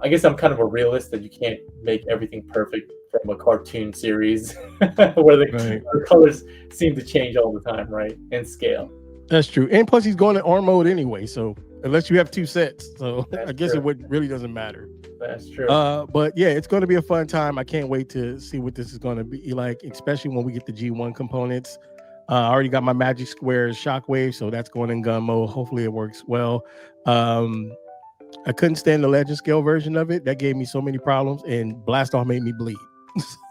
I guess I'm kind of a realist that you can't make everything perfect from a cartoon series where Right. the colors seem to change all the time, right? And scale. That's true. And plus, he's going to arm mode anyway. So unless you have two sets, so I That's guess true. it would really doesn't matter. That's true. But yeah, it's going to be a fun time. I can't wait to see what this is going to be like, especially when we get the G1 components. I already got my Magic Squares Shockwave, so that's going in gun mode. Hopefully, it works well. Um, I couldn't stand the Legend Scale version of it. That gave me so many problems, and Blast Off made me bleed.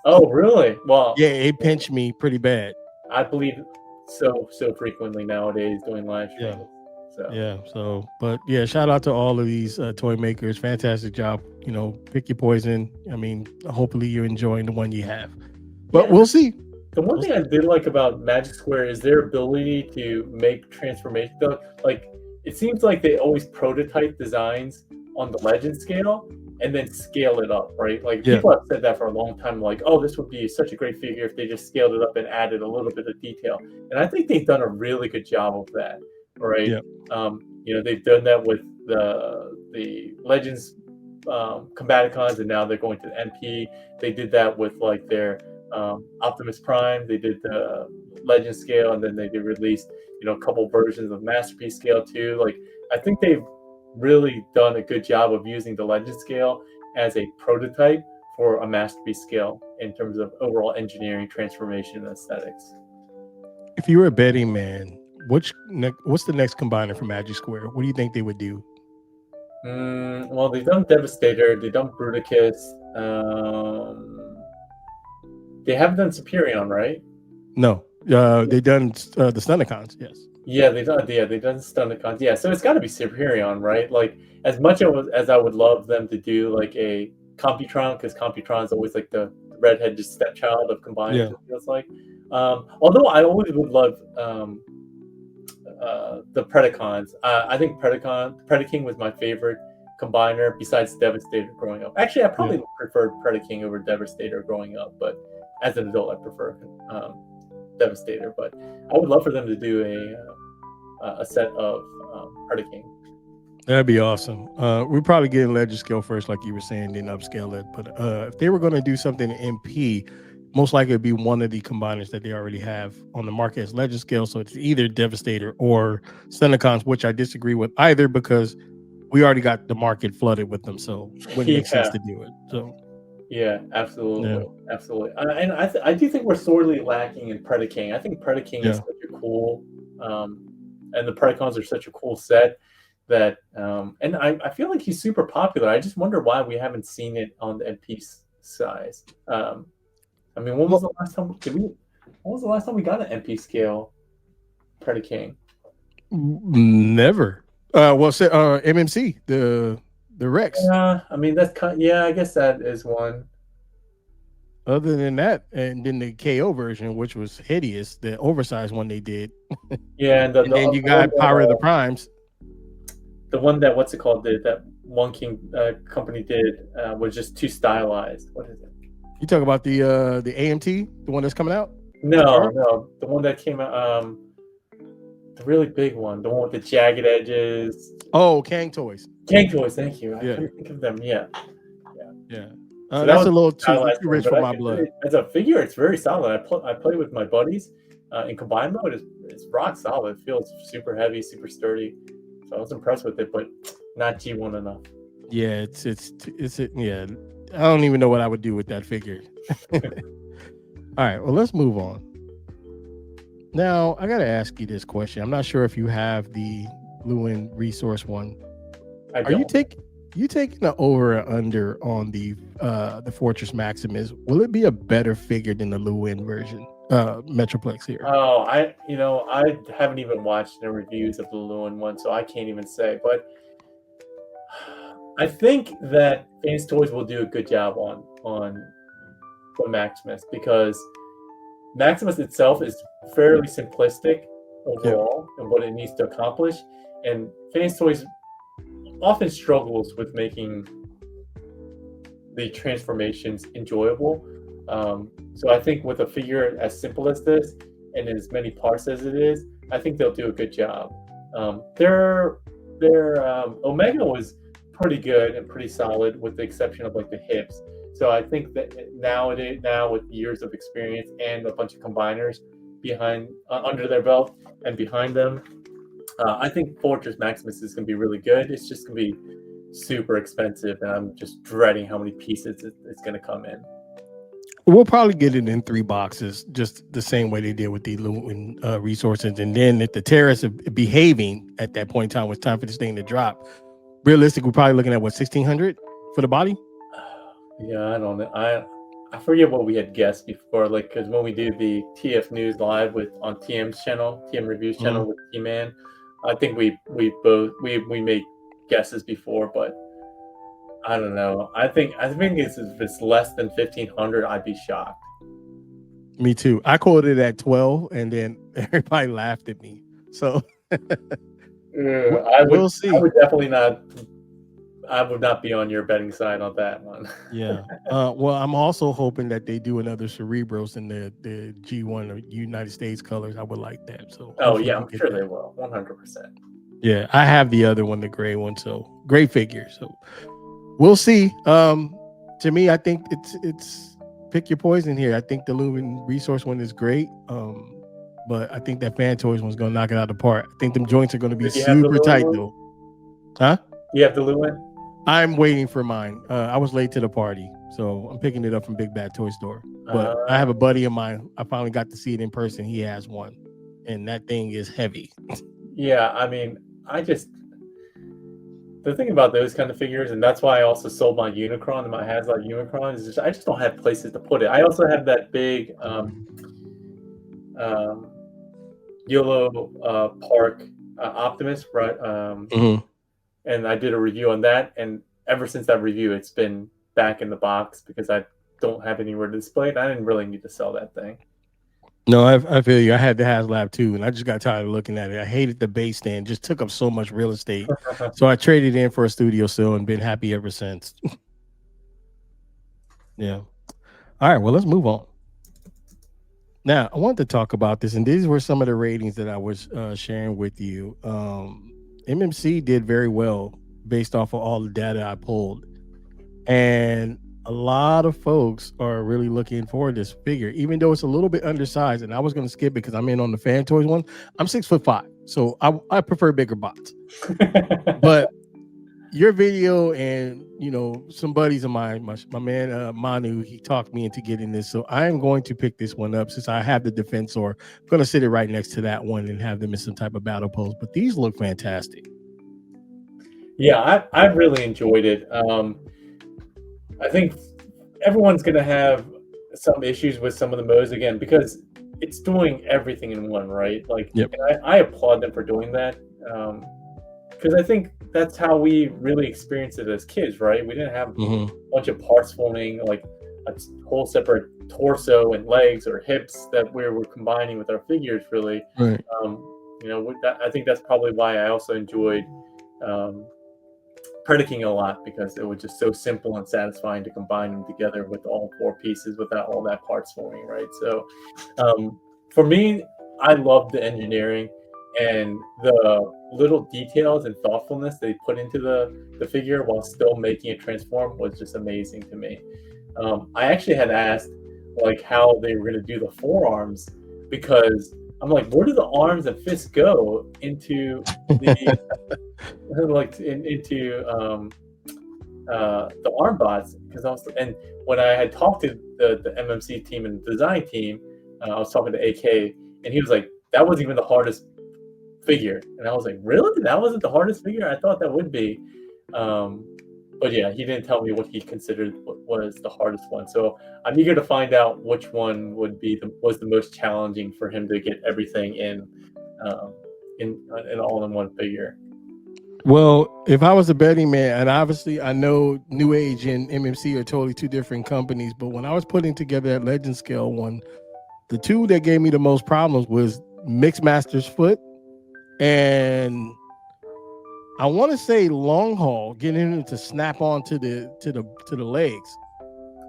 Oh, really? Well, Yeah, it pinched me pretty bad. I bleed so frequently nowadays doing live Yeah. streams. So Yeah. So, but yeah, shout out to all of these toy makers. Fantastic job. Pick your poison. I mean, hopefully you're enjoying the one you have. But yeah, we'll see. the one We'll thing I see. did like about Magic Square is their ability to make transformation. Like it seems like they always prototype designs on the legend scale and then scale it up, right? Like Yeah. people have said that for a long time, like, oh, this would be such a great figure if they just scaled it up and added a little bit of detail. And I think they've done a really good job of that, right? Yeah. They've done that with the Legends Combaticons, and now they're going to the NP. They did that with like their Optimus Prime. They did the Legend scale, and then they did release a couple versions of Masterpiece scale too. Like I think they've really done a good job of using the Legend scale as a prototype for a Masterpiece scale in terms of overall engineering, transformation, and aesthetics. If you were a betting man, what's the next combiner for Magic Square? What do you think they would do? Well, they've done Devastator, they've done Bruticus. They haven't done Superion, right? No. They done the Stunnicons. Yes. They've done Stunnicons. Yeah, so it's got to be Superion, right? Like as much as I would love them to do like a Computron, because Computron's always like the redhead just stepchild of combiners. Yeah. It feels like. Although I always would love the Predacons. I think Predaking was my favorite combiner besides Devastator growing up. Actually, I Yeah. probably preferred Predaking over Devastator growing up, but as an adult, I prefer Devastator. But I would love for them to do a set of Predaking. That'd be awesome. We're probably getting Legend Scale first, like you were saying, then upscale it. But if they were going to do something in MP, most likely it'd be one of the combiners that they already have on the market as Legend Scale. So it's either Devastator or Stunnicons, which I disagree with either because we already got the market flooded with them. So it wouldn't make sense Yeah, to do it. So yeah, yeah, absolutely. And I do think we're sorely lacking in Predaking. I think Predaking is yeah. such a cool, and the Predacons are such a cool set that, and I feel like he's super popular. I just wonder why we haven't seen it on the MP size. I mean, when was the last time When was the last time we got an MP scale Predaking? Never. Well, say MMC, the Rex. Yeah, I mean that's yeah, I guess that is one. Other than that, and then the KO version, which was hideous, the oversized one they did. Yeah, and And then you got Power of the Primes. the one that what's it called that One King company did was just too stylized. What is it? You talk about the AMT, the one that's coming out? No, the one that came out, the really big one, the one with the jagged edges. Oh, Kang Toys. Kang Toys, thank you. I Yeah, couldn't think of them. Yeah. yeah. So that That's was a little too stylized one, rich but for I my can blood. as a figure, it's very solid. I play with my buddies in combined mode. It's rock solid. It feels super heavy, super sturdy. So I was impressed with it, but not G1 enough. Yeah, yeah. I don't even know what I would do with that figure. All right, well, let's move on. Now, I got to ask you this question. I'm not sure if you have the Lewin resource one. Are you taking the over or under on the Fortress Maximus? Will it be a better figure than the Lewin version? Metroplex here. Oh, I haven't even watched the reviews of the Lewin one, so I can't even say. But I think that Fans Toys will do a good job on the Maximus, because Maximus itself is fairly simplistic overall in what it needs to accomplish, and Fans Toys often struggles with making the transformations enjoyable. So I think with a figure as simple as this and as many parts as it is, I think they'll do a good job. Their Omega was pretty good and pretty solid, with the exception of like the hips. So I think that now with years of experience and a bunch of combiners behind under their belt and behind them, I think Fortress Maximus is going to be really good. It's just going to be super expensive, and I'm just dreading how many pieces it's going to come in. We'll probably get it in 3 boxes, just the same way they did with the Lewin resources. And then if the terrorists are behaving at that point in time, when it's time for this thing to drop, realistic, we're probably looking at what, 1,600 for the body? Yeah, I don't know. I forget what we had guessed before, like, because when we do the TF News live on TM's channel, TM Reviews channel with T-Man, I think we made guesses before, but I don't know. I think if it's less than 1,500, I'd be shocked. Me too. I quoted at 12, and then everybody laughed at me. So we'll see. I would definitely not. I would not be on your betting side on that one. Yeah. Well, I'm also hoping that they do another Cerebros in the G1 or United States colors. I would like that. So yeah, I'm sure they will. 100%. Yeah, I have the other one, the gray one. So great figure. So we'll see. To me, I think it's pick your poison here. I think the Lumen resource one is great. But I think that Fan Toys one's gonna knock it out of the park. I think them joints are gonna be super tight though. Huh? You have the Lumen? I'm waiting for mine. I was late to the party, so I'm picking it up from Big Bad Toy Store. But I have a buddy of mine. I finally got to see it in person. He has one, and that thing is heavy. Yeah, I mean, the thing about those kind of figures, and that's why I also sold my Unicron and my Hasbro Unicron, is I just don't have places to put it. I also have that big YOLO Park Optimus, right? And I did a review on that, and ever since that review, it's been back in the box because I don't have anywhere to display it. I didn't really need to sell that thing. No, I feel you. I had the HasLab too, and I just got tired of looking at it. I hated the base stand; just took up so much real estate. So I traded in for a studio still, and been happy ever since. Yeah. All right. Well, let's move on. Now, I wanted to talk about this, and these were some of the ratings that I was sharing with you. MMC did very well based off of all the data I pulled, and a lot of folks are really looking forward to this figure, even though it's a little bit undersized. And I was going to skip because I'm in on the Fan Toys one. I'm 6'5", so I prefer bigger bots. But your video and some buddies of mine, my man Manu, he talked me into getting this, so I am going to pick this one up since I have the Defensor. I'm going to sit it right next to that one and have them in some type of battle pose. But these look fantastic. Yeah, I really enjoyed it. I think everyone's going to have some issues with some of the modes again because it's doing everything in one, right? Like, yep. And I applaud them for doing that because I think that's how we really experienced it as kids, right? We didn't have a bunch of parts forming, like a whole separate torso and legs or hips that we were combining with our figures, really. Right. I think that's probably why I also enjoyed Predaking a lot, because it was just so simple and satisfying to combine them together with all 4 pieces without all that parts forming, right? So for me, I love the engineering and the little details and thoughtfulness they put into the figure while still making it transform was just amazing to me. I actually had asked like how they were going to do the forearms, because I'm like, where do the arms and fists go into the the arm bots? Because and when I had talked to the MMC team and design team, I was talking to AK, and he was like, that wasn't even the hardest figure. And I was like, really? That wasn't the hardest figure? I thought that would be. But yeah, he didn't tell me what he considered was the hardest one. So I'm eager to find out which one was the most challenging for him to get everything um, in an all-in-one figure. Well, if I was a betting man, and obviously I know New Age and MMC are totally two different companies, but when I was putting together that Legend Scale one, the two that gave me the most problems was Mixmaster's Foot and I want to say long haul, getting him to snap on to the legs.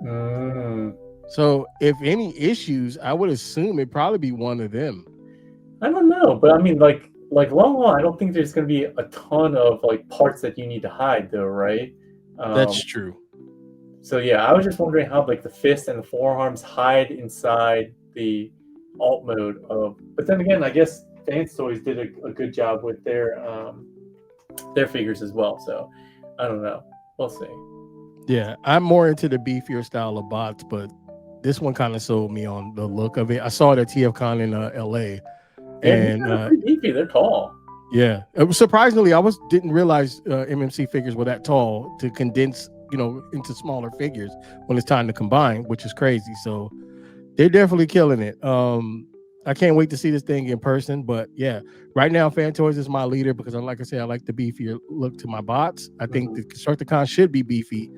Mm. So if any issues, I would assume it'd probably be one of them. I don't know, but I mean, like long haul, I don't think there's going to be a ton of like parts that you need to hide, though, right? Um, That's true. so yeah, I was just wondering how like the fist and the forearms hide inside the alt mode of. But then again, I guess Dance Toys did a good job with their figures as well. So I don't know. We'll see. Yeah, I'm more into the beefier style of bots, but this one kind of sold me on the look of it. I saw it at TFCon in LA, Yeah, these and guys are pretty beefy. They're tall. yeah, it was surprisingly I didn't realize MMC figures were that tall to condense, into smaller figures when it's time to combine, which is crazy. So they're definitely killing it. I can't wait to see this thing in person. But yeah, right now Fan Toys is my leader because, like I said, I like the beefier look to my bots. I think the Constructicon should be beefy.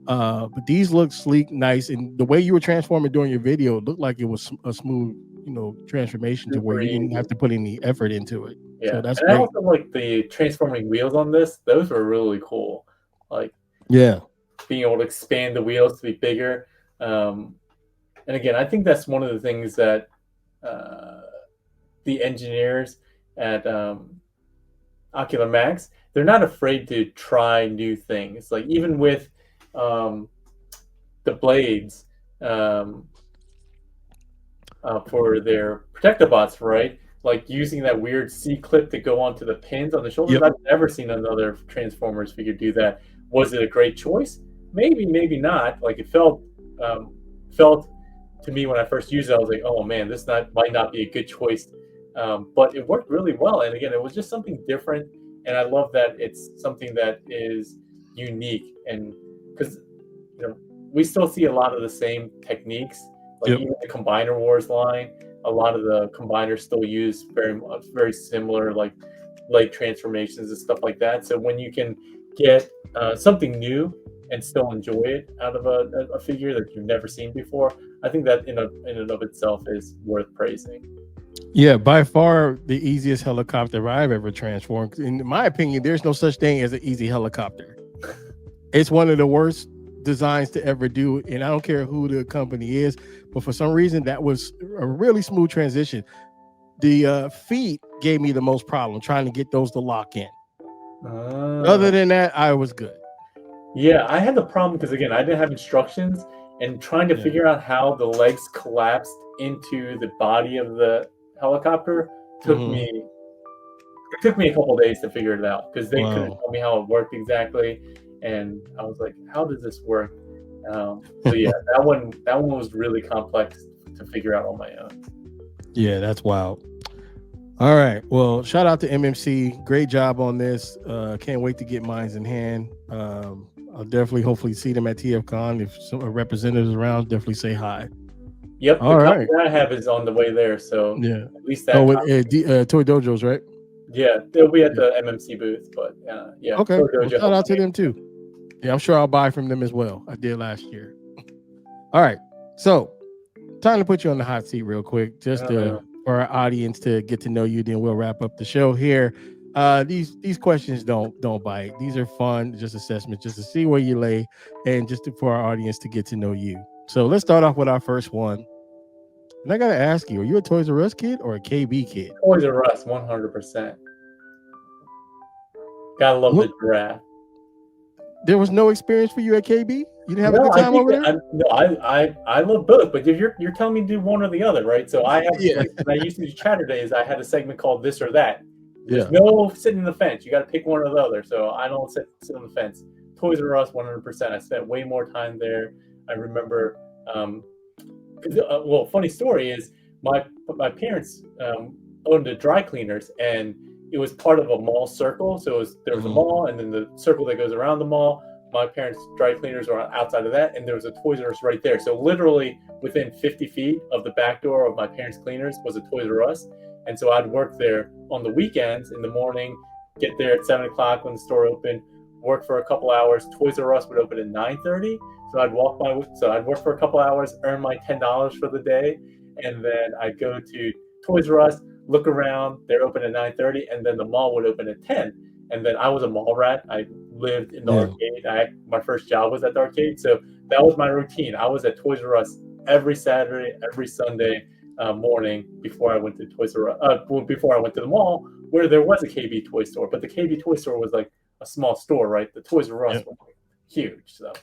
But these look sleek, nice, and the way you were transforming during your video looked like it was a smooth, transformation to where you didn't have to put any effort into it. Yeah, So that's and I great. also like the transforming wheels on this. Those were really cool. Like Yeah, being able to expand the wheels to be bigger. And again, I think that's one of the things that the engineers at Ocular Max, they're not afraid to try new things. Like even with the blades for their Protectobots, right? Like using that weird C clip to go onto the pins on the shoulders. yep. I've never seen another Transformers figure do that. Was it a great choice? Maybe, maybe not. Like it felt to me when I first used it, I was like, oh man, might not be a good choice. But it worked really well. And again, it was just something different. And I love that it's something that is unique. And because we still see a lot of the same techniques, like Yep. even the Combiner Wars line. A lot of the combiners still use very similar like leg transformations and stuff like that. So when you can get something new and still enjoy it out of a figure that you've never seen before, I think that in and of itself is worth praising. Yeah, by far the easiest helicopter I've ever transformed. In my opinion, there's no such thing as an easy helicopter. It's one of the worst designs to ever do, and I don't care who the company is, but for some reason that was a really smooth transition. The feet gave me the most problem trying to get those to lock in. Other than that, I was good. Yeah, I had the problem because again, I didn't have instructions, and trying to figure out how the legs collapsed into the body of the helicopter took me a couple of days to figure it out because they couldn't tell me how it worked exactly, and I was like, how does this work? So yeah, that one was really complex to figure out on my own. Yeah, that's wild. All right. Well, shout out to MMC. Great job on this. Can't wait to get mines in hand. I'll definitely, hopefully, see them at TFCon. If some representatives around, definitely say hi. Yep, All the right. copy that I have is on the way there, so Yeah. at least that. Oh, with Toy Dojos, right? Yeah, they'll be at the MMC booth, but yeah. Okay. Well, shout out to them too. Yeah, I'm sure I'll buy from them as well. I did last year. All right. So, time to put you on the hot seat real quick, just for our audience to get to know you. Then we'll wrap up the show here. These questions don't bite. These are fun, just assessments, just to see where you lay, and just for our audience to get to know you. So let's start off with our first one. And I gotta ask you: are you a Toys R Us kid or a KB kid? Toys R Us, 100%. Gotta love the giraffe. There was no experience for you at KB. You didn't have a good time over there. I love both, but if you're telling me to do one or the other, right? So I have like when I used to do Chatter Days, I had a segment called This or That. There's no sitting in the fence. You got to pick one or the other. So I don't sit on the fence. Toys R Us, 100%. I spent way more time there. I remember, funny story is my parents owned a dry cleaners, and it was part of a mall circle. So there was a mall, and then the circle that goes around the mall. my parents' dry cleaners were outside of that, and there was a Toys R Us right there. So literally within 50 feet of the back door of my parents' cleaners was a Toys R Us, and so I'd work there on the weekends in the morning, get there at 7 o'clock when the store opened, work for a couple hours. Toys R Us would open at 9:30, so I'd work for a couple hours, earn my $10 for the day, and then I'd go to Toys R Us, look around. They're open at 9:30, and then the mall would open at 10. And then I was a mall rat. I lived in the Yeah. arcade. My first job was at the arcade, so that was my routine. I was at Toys R Us every Saturday, every Sunday morning before I went to Toys R Us. Before I went to the mall, where there was a KB toy store, but the KB toy store was like a small store, right? The Toys R Us Yeah. was like huge. So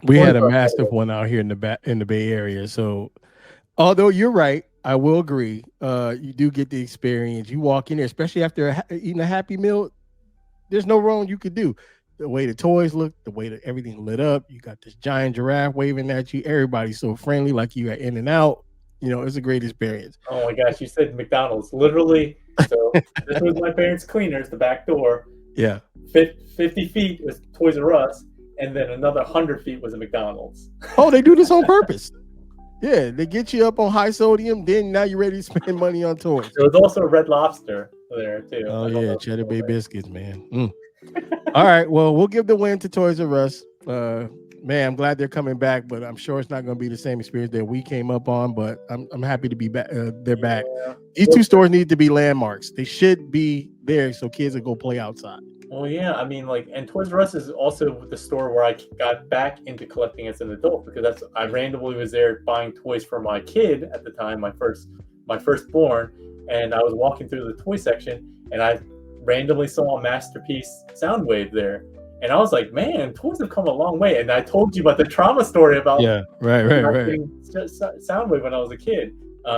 We Toys had a R Us, massive one out here in the Bay Area. So although you're right, I will agree. You do get the experience. You walk in there, especially after eating a Happy Meal. There's no wrong you could do. The way the toys look, the way that everything lit up. You got this giant giraffe waving at you. Everybody's so friendly, like you at In and Out. It's a great experience. oh my gosh, you said McDonald's. Literally, so this was my parents' cleaners, the back door. Yeah. 50 feet was Toys R Us, and then another 100 feet was a McDonald's. Oh, they do this on purpose. Yeah, they get you up on high sodium. Then now you're ready to spend money on toys. There was also a Red Lobster there too. Oh yeah, Cheddar Bay biscuits, man. All right, well, we'll give the win to Toys R Us. Man, I'm glad they're coming back, but I'm sure it's not going to be the same experience that we came up on. But I'm happy to be back. They're back. These two stores need to be landmarks. They should be there so kids will go play outside. Well, yeah, I mean, and Toys R Us is also the store where I got back into collecting as an adult, because I randomly was there buying toys for my kid at the time, my firstborn, and I was walking through the toy section, and I randomly saw a Masterpiece Soundwave there, and I was like, man, toys have come a long way. And I told you about the trauma story about right. Soundwave when I was a kid.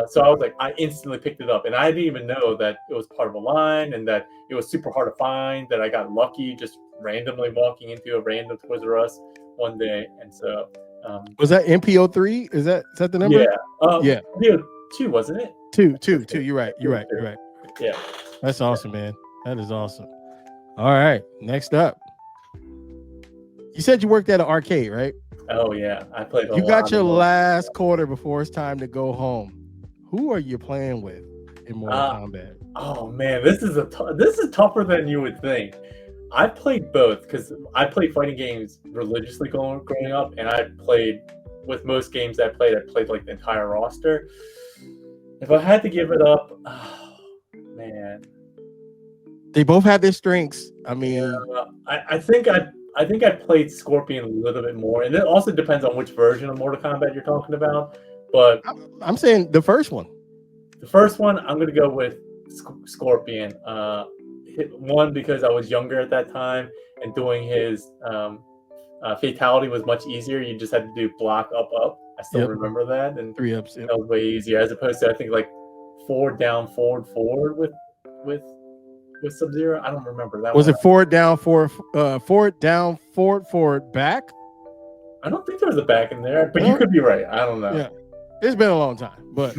So I was like, I instantly picked it up, and I didn't even know that it was part of a line and that it was super hard to find, that I got lucky just randomly walking into a random Toys R Us one day. And so was that MPO3? Is that the number? Yeah. MPO2, wasn't it? Two. You're right. Yeah. That's awesome, man. That is awesome. All right. Next up. You said you worked at an arcade, right? Oh yeah. I played You got your last quarter before it's time to go home. Who are you playing with in Mortal Kombat? Oh man, this is tougher than you would think. I played both because I played fighting games religiously growing up, and I played with most games I played like the entire roster. If I had to give it up, oh man, they both have their strengths. I mean, I think I played Scorpion a little bit more, and it also depends on which version of Mortal Kombat you're talking about. But I'm saying the first one. The first one, I'm going to go with Scorpion. One, because I was younger at that time, and doing his fatality was much easier. You just had to do block up. I still remember that, and 3 ups. That was way easier, as opposed to I think like forward down forward with Sub-Zero. I don't remember that. Was it forward down forward back? I don't think there was a back in there, but you could be right. I don't know. Yeah. It's been a long time, but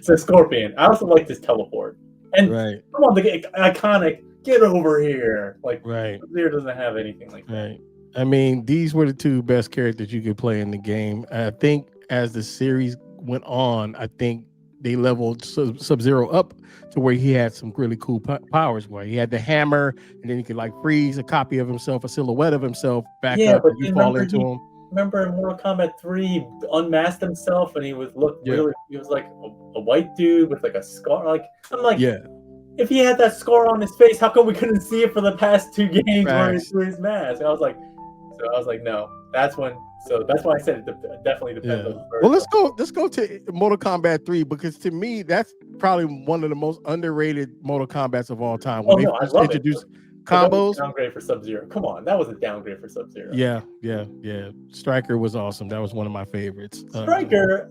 so Scorpion. I also like this teleport. And come on, the iconic get over here. Like Sub-Zero doesn't have anything like that. Right. I mean, these were the two best characters you could play in the game. I think as the series went on, I think they leveled Sub-Zero up to where he had some really cool powers. Where he had the hammer, and then he could like freeze a copy of himself, a silhouette of himself back up, and you fall into him. Remember in Mortal Kombat 3, he unmasked himself, and he was he was like a white dude with like a scar. Like I'm like, if he had that scar on his face, how come we couldn't see it for the past 2 games where he threw his mask? I was like, no, that's when. So that's why I said it definitely depends on the first. Well, let's go to Mortal Kombat 3, because to me that's probably one of the most underrated Mortal Kombats of all time. When I love introduced combos. Downgrade for Sub-Zero. Come on, that was a downgrade for Sub-Zero. Yeah. Striker was awesome. That was one of my favorites. Striker.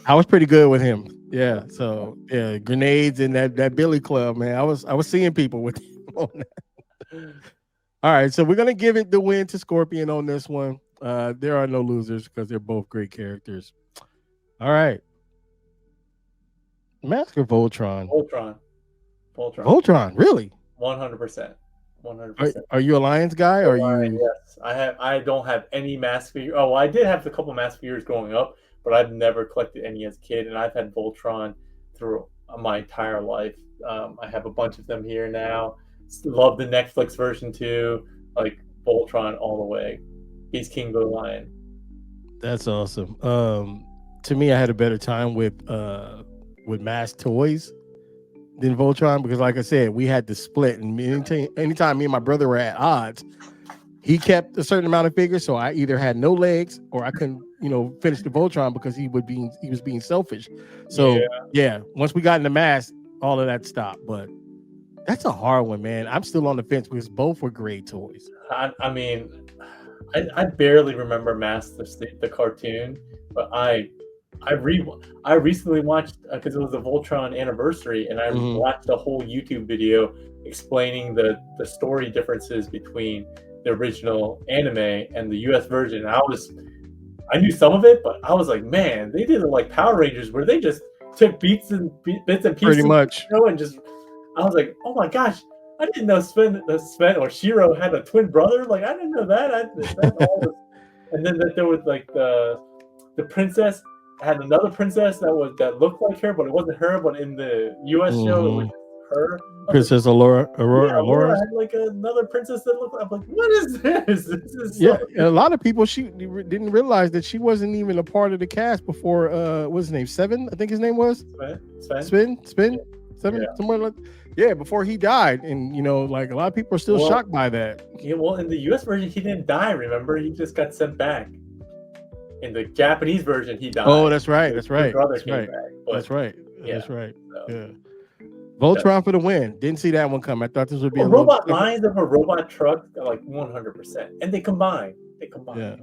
I was pretty good with him. Yeah. So grenades and that Billy Club, man. I was seeing people with him on that. All right, so we're gonna give it the win to Scorpion on this one. There are no losers because they're both great characters. All right. Mask or Voltron? Voltron. Really? 100%. 100%. Are you a Lions guy? Or are you? Yes, I don't have any mask figure. Oh, well, I did have a couple mask figures growing up, but I've never collected any as a kid, and I've had Voltron through my entire life. I have a bunch of them here now. Love the Netflix version too, like Voltron all the way. He's King of the Lion. That's awesome. To me, I had a better time with mass toys than Voltron because, like I said, we had to split, and anytime me and my brother were at odds, he kept a certain amount of figures, so I either had no legs or I couldn't, finish the Voltron because he was being selfish. Yeah, So yeah, once we got in the mass, all of that stopped. But that's a hard one, man. I'm still on the fence because both were great toys. I mean, I barely remember Mask the cartoon, but I recently watched because it was the Voltron anniversary, and I Mhm. watched a whole YouTube video explaining the story differences between the original anime and the US version. And I knew some of it, but I was like, man, they did it like Power Rangers, where they just took bits and Pretty pieces, much. and just. I was like, oh my gosh, I didn't know Sven or Shiro had a twin brother. Like I didn't know that. And then there was like the princess had another princess that looked like her, but it wasn't her. But in the U.S. show, it was Mhm. just her. I was like, Princess Aurora, yeah, Laura Aurora. had like another princess that looked. I'm like, what is this? This is Yeah, so. a lot of people didn't realize that she wasn't even a part of the cast before. What's his name? Seven, I think his name was. Sven. Spin, Yeah. seven, somewhere like. Yeah, before he died, and like a lot of people are still Well, shocked by that. yeah. Well, in the U.S. version, he didn't die. Remember, he just got sent back. In the Japanese version, he Oh, died. that's right. His That's twin right. brother That's came right. back, That's but right. yeah. That's right. So, Yeah. yeah. Voltron for the win. Didn't see that one come. I thought this would be a Well, little robot different. lions of a robot truck, like 100%, and they combine. They combine. Yeah.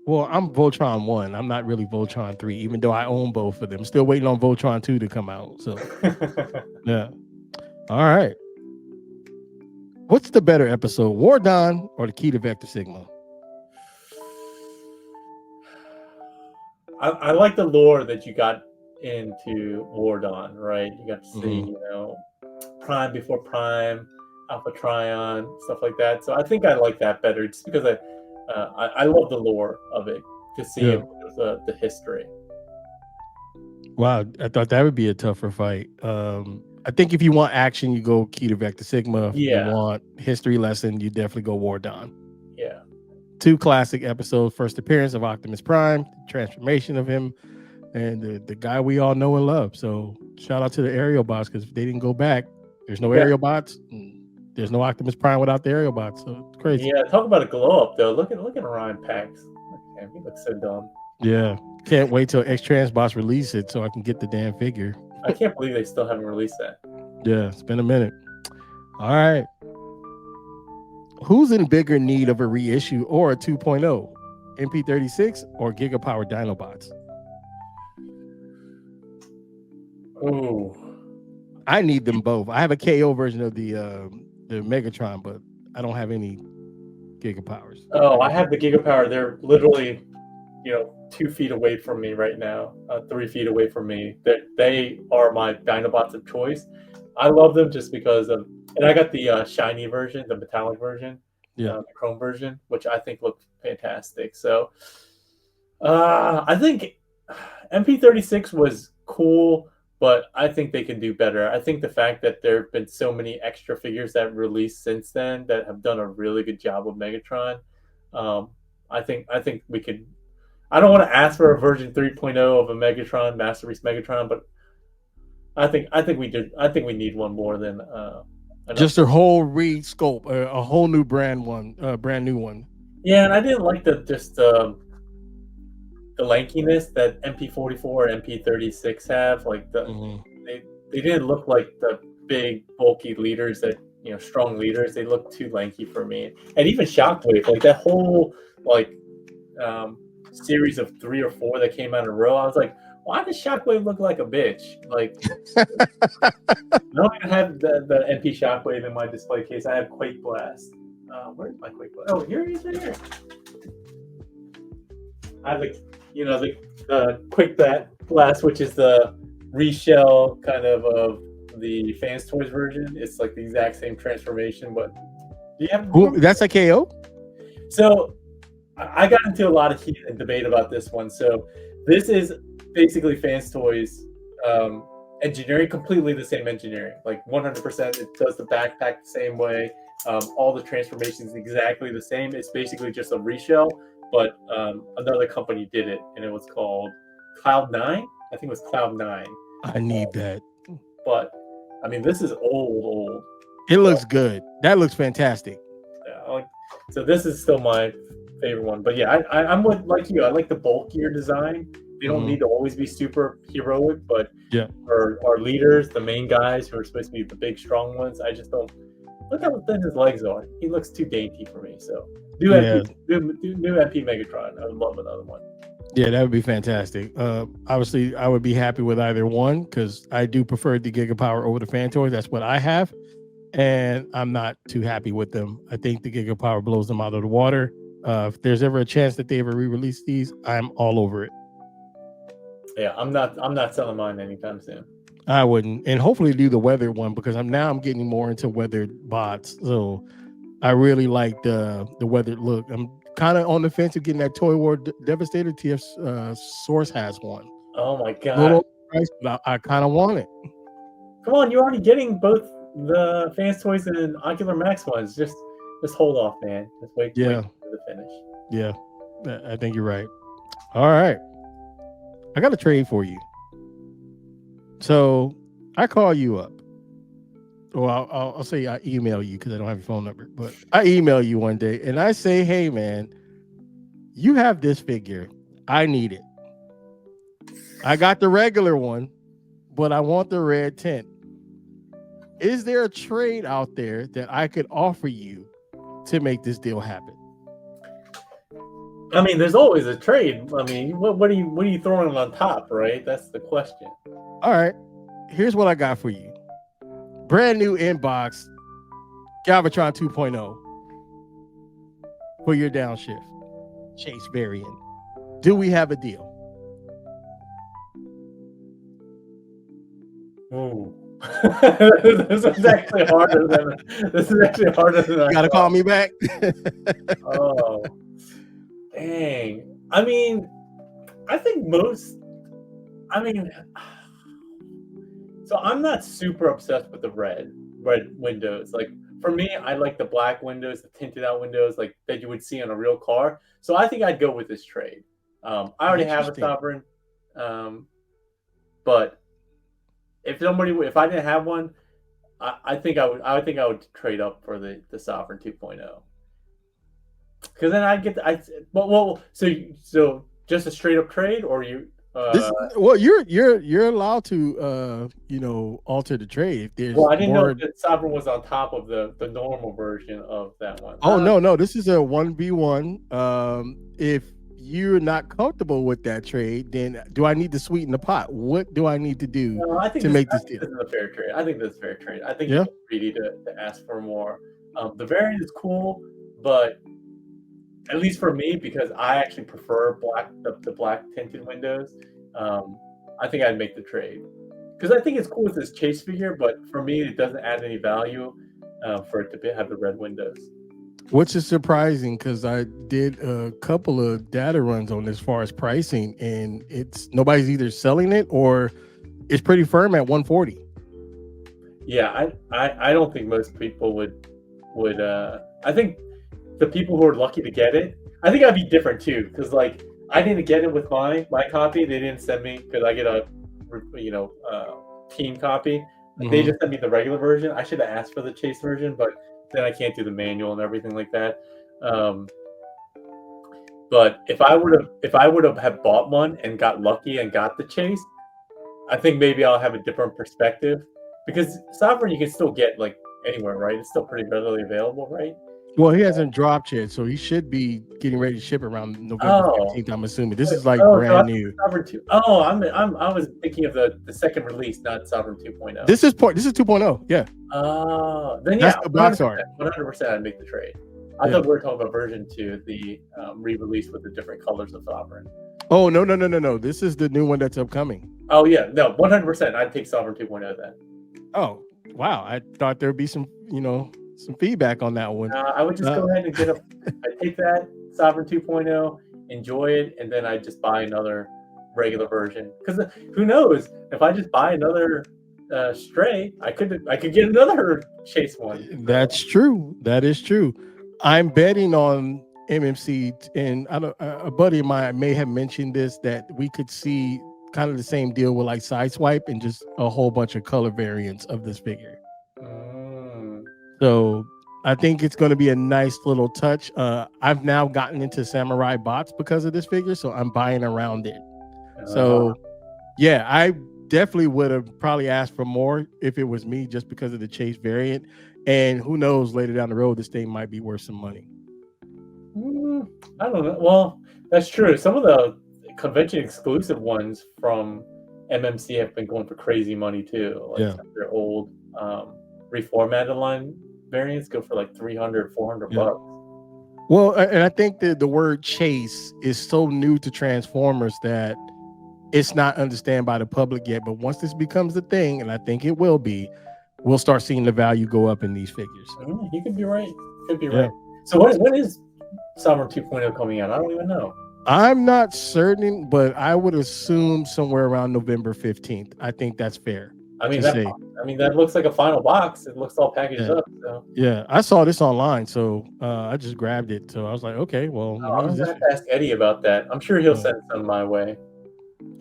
Well, I'm Voltron 1. I'm not really Voltron 3, even though I own both of them. Still waiting on Voltron 2 to come out. So, yeah. All right. What's the better episode, War Dawn or the Key to Vector Sigma? I like the lore that you got into War Dawn, right? You got to see, Prime before Prime, Alpha Trion, stuff like that. So I think I like that better, just because I love the lore of it, to see Yeah. it with the history. Wow, I thought that would be a tougher fight. I think if you want action, you go Key to Vector Sigma. If you Yeah, want history lesson, you definitely go War Dawn. yeah. Two classic episodes: first appearance of Optimus Prime, transformation of him, and the guy we all know and love. So shout out to the aerial bots, because if they didn't go back, there's no Yeah. aerial bots. There's no Optimus Prime without the aerial bots. So it's crazy. Yeah, talk about a glow up though. Look at Orion Pax. Look at him. He looks so dumb. Yeah, can't wait till X Transbots release it so I can get the damn figure. I can't believe they still haven't released that. Yeah, it's been a minute. All right. Who's in bigger need of a reissue or a 2.0? MP36 or Gigapower Dinobots? Ooh. I need them both. I have a KO version of the Megatron, but I don't have any Gigapowers. Oh, I have the Gigapower. They're literally, 2 feet away from me right now, 3 feet away from me. They are my Dinobots of choice. I love them just because of, and I got the shiny version, the metallic version, the chrome version, which I think looked fantastic. So, I think MP36 was cool, but I think they can do better. I think the fact that there have been so many extra figures that released since then that have done a really good job with Megatron. I think we could. I don't want to ask for a version 3.0 of a Megatron, Master Race Megatron, but I think we did. I think we need one more than just a whole re-scope, a whole new brand new one. Yeah, and I didn't like the lankiness that MP44 and MP36 have. Like they didn't look like the big bulky leaders that strong leaders. They look too lanky for me. And even Shockwave, like that whole series of 3 or 4 that came out in a row, I was like, why does Shockwave look like a bitch? Like, I don't even have the MP Shockwave in my display case. I have Quake Blast. Where's my Quake Blast? Oh, here he is right here. I have the Quake Blast, which is the reshell kind of the Fans Toys version. It's like the exact same transformation, but Do you have? Who? That's a KO. So I got into a lot of heat and debate about this one. So this is basically Fans Toys engineering, completely the same engineering, like 100%. It does the backpack the same way. All the transformations exactly the same. It's basically just a reshell, but another company did it, and it was called Cloud9. I think it was Cloud9. I need that. But I mean, this is old. It looks good. That looks fantastic. Yeah, so this is still my favorite one. But yeah, I'm with like you. I like the bulkier design. They don't need to always be super heroic, but yeah, our leaders, the main guys who are supposed to be the big strong ones, I just don't look how thin his legs are. He looks too dainty for me. So new MP Megatron. I would love another one. Yeah, that would be fantastic. Obviously, I would be happy with either one because I do prefer the Gigapower over the Fan Toys. That's what I have, and I'm not too happy with them. I think the Gigapower blows them out of the water. If there's ever a chance that they ever re-release these, I'm all over it. Yeah, I'm not selling mine anytime soon. I wouldn't, and hopefully do the weathered one because I'm getting more into weathered bots. So I really like the weathered look. I'm kind of on the fence of getting that Toy War Devastator. TF Source has one. Oh my god! Little price, but I kind of want it. Come on, you're already getting both the Fans Toys and Ocular Max ones. Just hold off, man. Just wait for the finish. Yeah, I think you're right. All right, I got a trade for you. So I call you up. Well, I'll say I email you because I don't have your phone number, but I email you one day and I say, hey, man, you have this figure. I need it. I got the regular one, but I want the red tint. Is there a trade out there that I could offer you to make this deal happen? I mean, there's always a trade. I mean, what are you throwing on top, right? That's the question. All right. Here's what I got for you. Brand new inbox Galvatron 2.0 for your downshift chase variant. Do we have a deal? Ooh. This is actually harder than I gotta call me back. Oh, dang. I mean, I think so I'm not super obsessed with the red windows. Like for me, I like the black windows, the tinted out windows, like that you would see on a real car. So I think I'd go with this trade. I already have a Sovereign, but if I didn't have one, I think I would trade up for the Sovereign 2.0. Because then I'd get so just a straight up trade, or you. You're allowed to alter the trade. Well, I didn't know that Sovereign was on top of the normal version of that one. Oh no, this is a 1v1. If you're not comfortable with that trade, then do I need to sweeten the pot? What do I need to do to make this deal? This is a fair trade. I think this is a fair trade. I think you're greedy to ask for more. The variant is cool, but at least for me, because I actually prefer the black tinted windows, I think I'd make the trade. Because I think it's cool with this chase figure, but for me, it doesn't add any value for it to have the red windows. Which is surprising because I did a couple of data runs on as far as pricing, and nobody's either selling it or it's pretty firm at 140. Yeah, I don't think most people would. I think the people who are lucky to get it, I think I'd be different too, because like I didn't get it with my copy. They didn't send me because I get a team copy. They just sent me the regular version. I should have asked for the chase version, but then I can't do the manual and everything like that. But if I would have bought one and got lucky and got the chase, I think maybe I'll have a different perspective, because Sovereign you can still get like anywhere, right? It's still pretty readily available, right? Well, he hasn't dropped yet, so he should be getting ready to ship around November 15th. I'm assuming this is like brand new. Sovereign 2. Oh, I was thinking of the second release, not Sovereign 2.0. This is 2.0. Yeah. Then that's the box art. 100%, I'd make the trade. I thought we were talking about version 2, the re-release with the different colors of Sovereign. Oh no! This is the new one that's upcoming. Oh yeah, no, 100%. I'd take Sovereign 2.0 then. Oh wow! I thought there'd be some some feedback on that one. I would just go ahead and get a. I take that Sovereign 2.0, enjoy it, and then I just buy another regular version. Because who knows? If I just buy another Stray, I could get another Chase one. That's true. That is true. I'm betting on MMC, and I don't. A buddy of mine may have mentioned this, that we could see kind of the same deal with like Sideswipe and just a whole bunch of color variants of this figure. So I think it's going to be a nice little touch. I've now gotten into samurai bots because of this figure, so I'm buying around it. So yeah, I definitely would have probably asked for more if it was me, just because of the Chase variant. And who knows, later down the road, this thing might be worth some money. I don't know. Well, that's true. Some of the convention exclusive ones from MMC have been going for crazy money too. Like their old reformatted line variants go for like 300, 400 bucks. Well, and I think that the word Chase is so new to Transformers that it's not understood by the public yet. But once this becomes a thing, and I think it will be, we'll start seeing the value go up in these figures. You could be right. Could be right. So when is Sovereign 2.0 coming out? I don't even know. I'm not certain, but I would assume somewhere around November 15th. I think that's fair. I mean, that looks like a final box. It looks all packaged up. So. Yeah, I saw this online, so I just grabbed it. So I was like, okay, well, I'm going to have to ask Eddie about that. I'm sure he'll send some my way.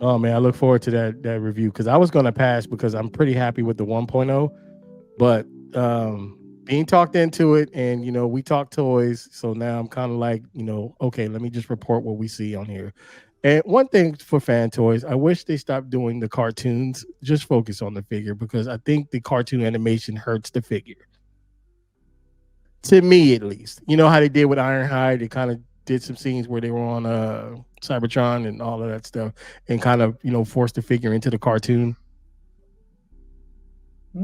Oh man, I look forward to that review, because I was going to pass because I'm pretty happy with the 1.0, but being talked into it, and we talk toys, so now I'm kind of like, okay, let me just report what we see on here. And one thing for fan toys, I wish they stopped doing the cartoons. Just focus on the figure, because I think the cartoon animation hurts the figure. To me, at least. You know how they did with Ironhide? They kind of did some scenes where they were on Cybertron and all of that stuff, and kind of forced the figure into the cartoon.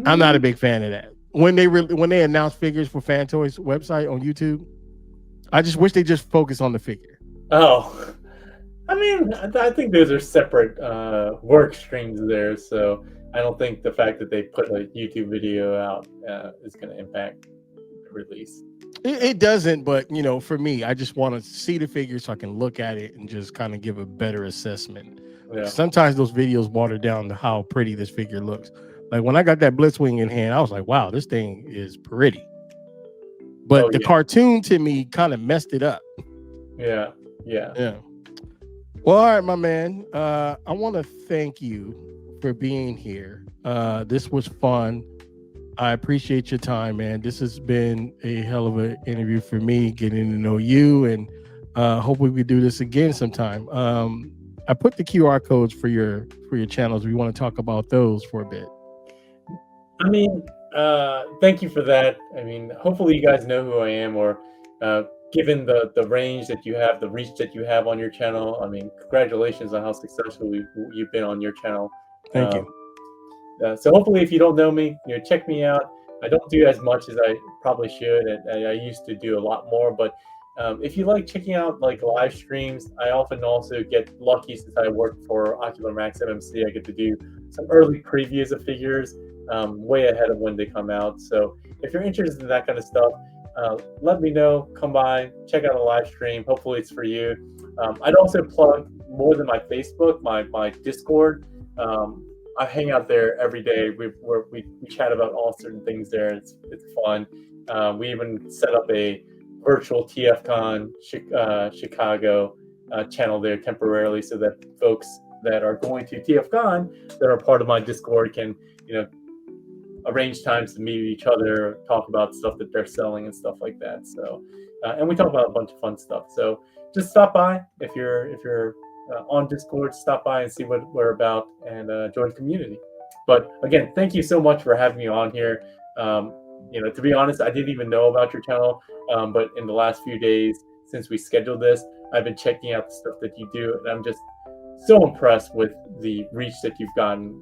I'm not a big fan of that. When they announced figures for Fan Toys website on YouTube, I just wish they just focus on the figure. Oh, I mean, I think those are separate work streams there, so I don't think the fact that they put a YouTube video out is going to impact the release. It doesn't, but for me, I just want to see the figure so I can look at it and just kind of give a better assessment. Yeah. Sometimes those videos water down to how pretty this figure looks. Like when I got that Blitzwing in hand, I was like, wow, this thing is pretty. But the cartoon to me kind of messed it up. Yeah. Well, all right, my man. I want to thank you for being here. This was fun. I appreciate your time, man. This has been a hell of an interview for me, getting to know you, and hopefully we do this again sometime. I put the QR codes for your channels. We want to talk about those for a bit. I mean, thank you for that. I mean, hopefully you guys know who I am, or given the range that you have, the reach that you have on your channel. I mean, congratulations on how successful you've been on your channel. Thank you. So hopefully, if you don't know me, check me out. I don't do as much as I probably should. I used to do a lot more, but if you like checking out like live streams, I often also get lucky, since I work for Ocular Max MMC. I get to do some early previews of figures way ahead of when they come out. So if you're interested in that kind of stuff, let me know. Come by, check out a live stream. Hopefully it's for you. I'd also plug, more than my Facebook, my Discord. I hang out there every day. We chat about all certain things there. It's fun. We even set up a virtual TFCon Chicago channel there temporarily, so that folks that are going to TFCon that are part of my Discord can arrange times to meet each other, talk about stuff that they're selling and stuff like that. So and we talk about a bunch of fun stuff. So just stop by if you're on Discord. Stop by and see what we're about, and join the community. But again, thank you so much for having me on here. To be honest, I didn't even know about your channel, but in the last few days since we scheduled this, I've been checking out the stuff that you do, and I'm just so impressed with the reach that you've gotten.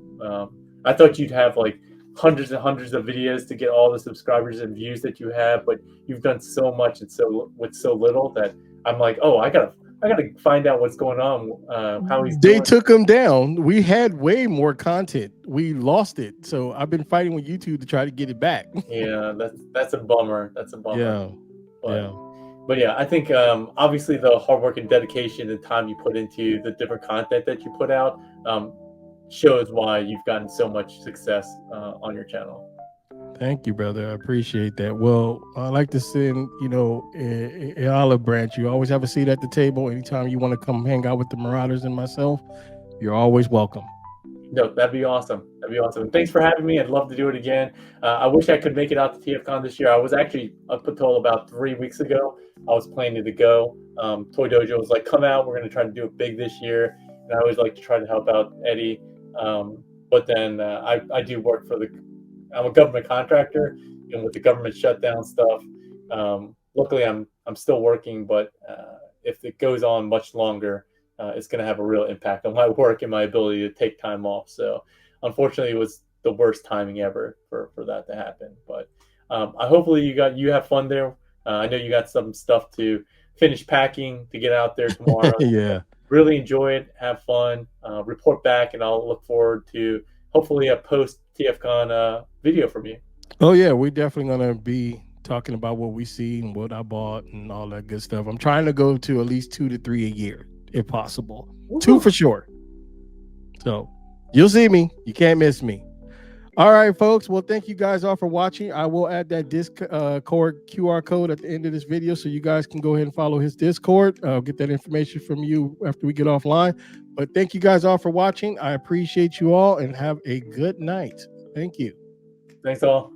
I thought you'd have like hundreds and hundreds of videos to get all the subscribers and views that you have, but you've done so much and with so little that I'm like, oh, I gotta I gotta find out what's going on, how he's They doing. took him down. We had way more content. We lost it. So I've been fighting with YouTube to try to get it back. Yeah, that's a bummer. That's a bummer. Yeah. But Yeah. but yeah, I think obviously the hard work and dedication and time you put into the different content that you put out shows why you've gotten so much success on your channel. Thank you, brother. I appreciate that. Well, I like to send, a olive branch. You always have a seat at the table. Anytime you want to come hang out with the Marauders and myself, you're always welcome. No, that'd be awesome. That'd be awesome. Thanks for having me. I'd love to do it again. I wish I could make it out to TFCon this year. I was actually up until about 3 weeks ago. I was planning to go. Toy Dojo was like, "Come out. We're going to try to do it big this year." And I always like to try to help out Eddie. But then I do work for the. I'm a government contractor, and with the government shutdown stuff, luckily I'm still working. But if it goes on much longer, it's going to have a real impact on my work and my ability to take time off. So, unfortunately, it was the worst timing ever for that to happen. But hopefully you have fun there. I know you got some stuff to finish packing to get out there tomorrow. Yeah. Really enjoy it, have fun, report back, and I'll look forward to hopefully a post TFCon video from you. Oh yeah, we're definitely gonna be talking about what we see and what I bought and all that good stuff. I'm trying to go to at least 2 to 3 a year, if possible. Woo-hoo. 2 for sure. So you'll see me. You can't miss me. All right, folks. Well, thank you guys all for watching. I will add that Discord QR code at the end of this video so you guys can go ahead and follow his Discord. I'll get that information from you after we get offline. But thank you guys all for watching. I appreciate you all and have a good night. Thank you. Thanks all.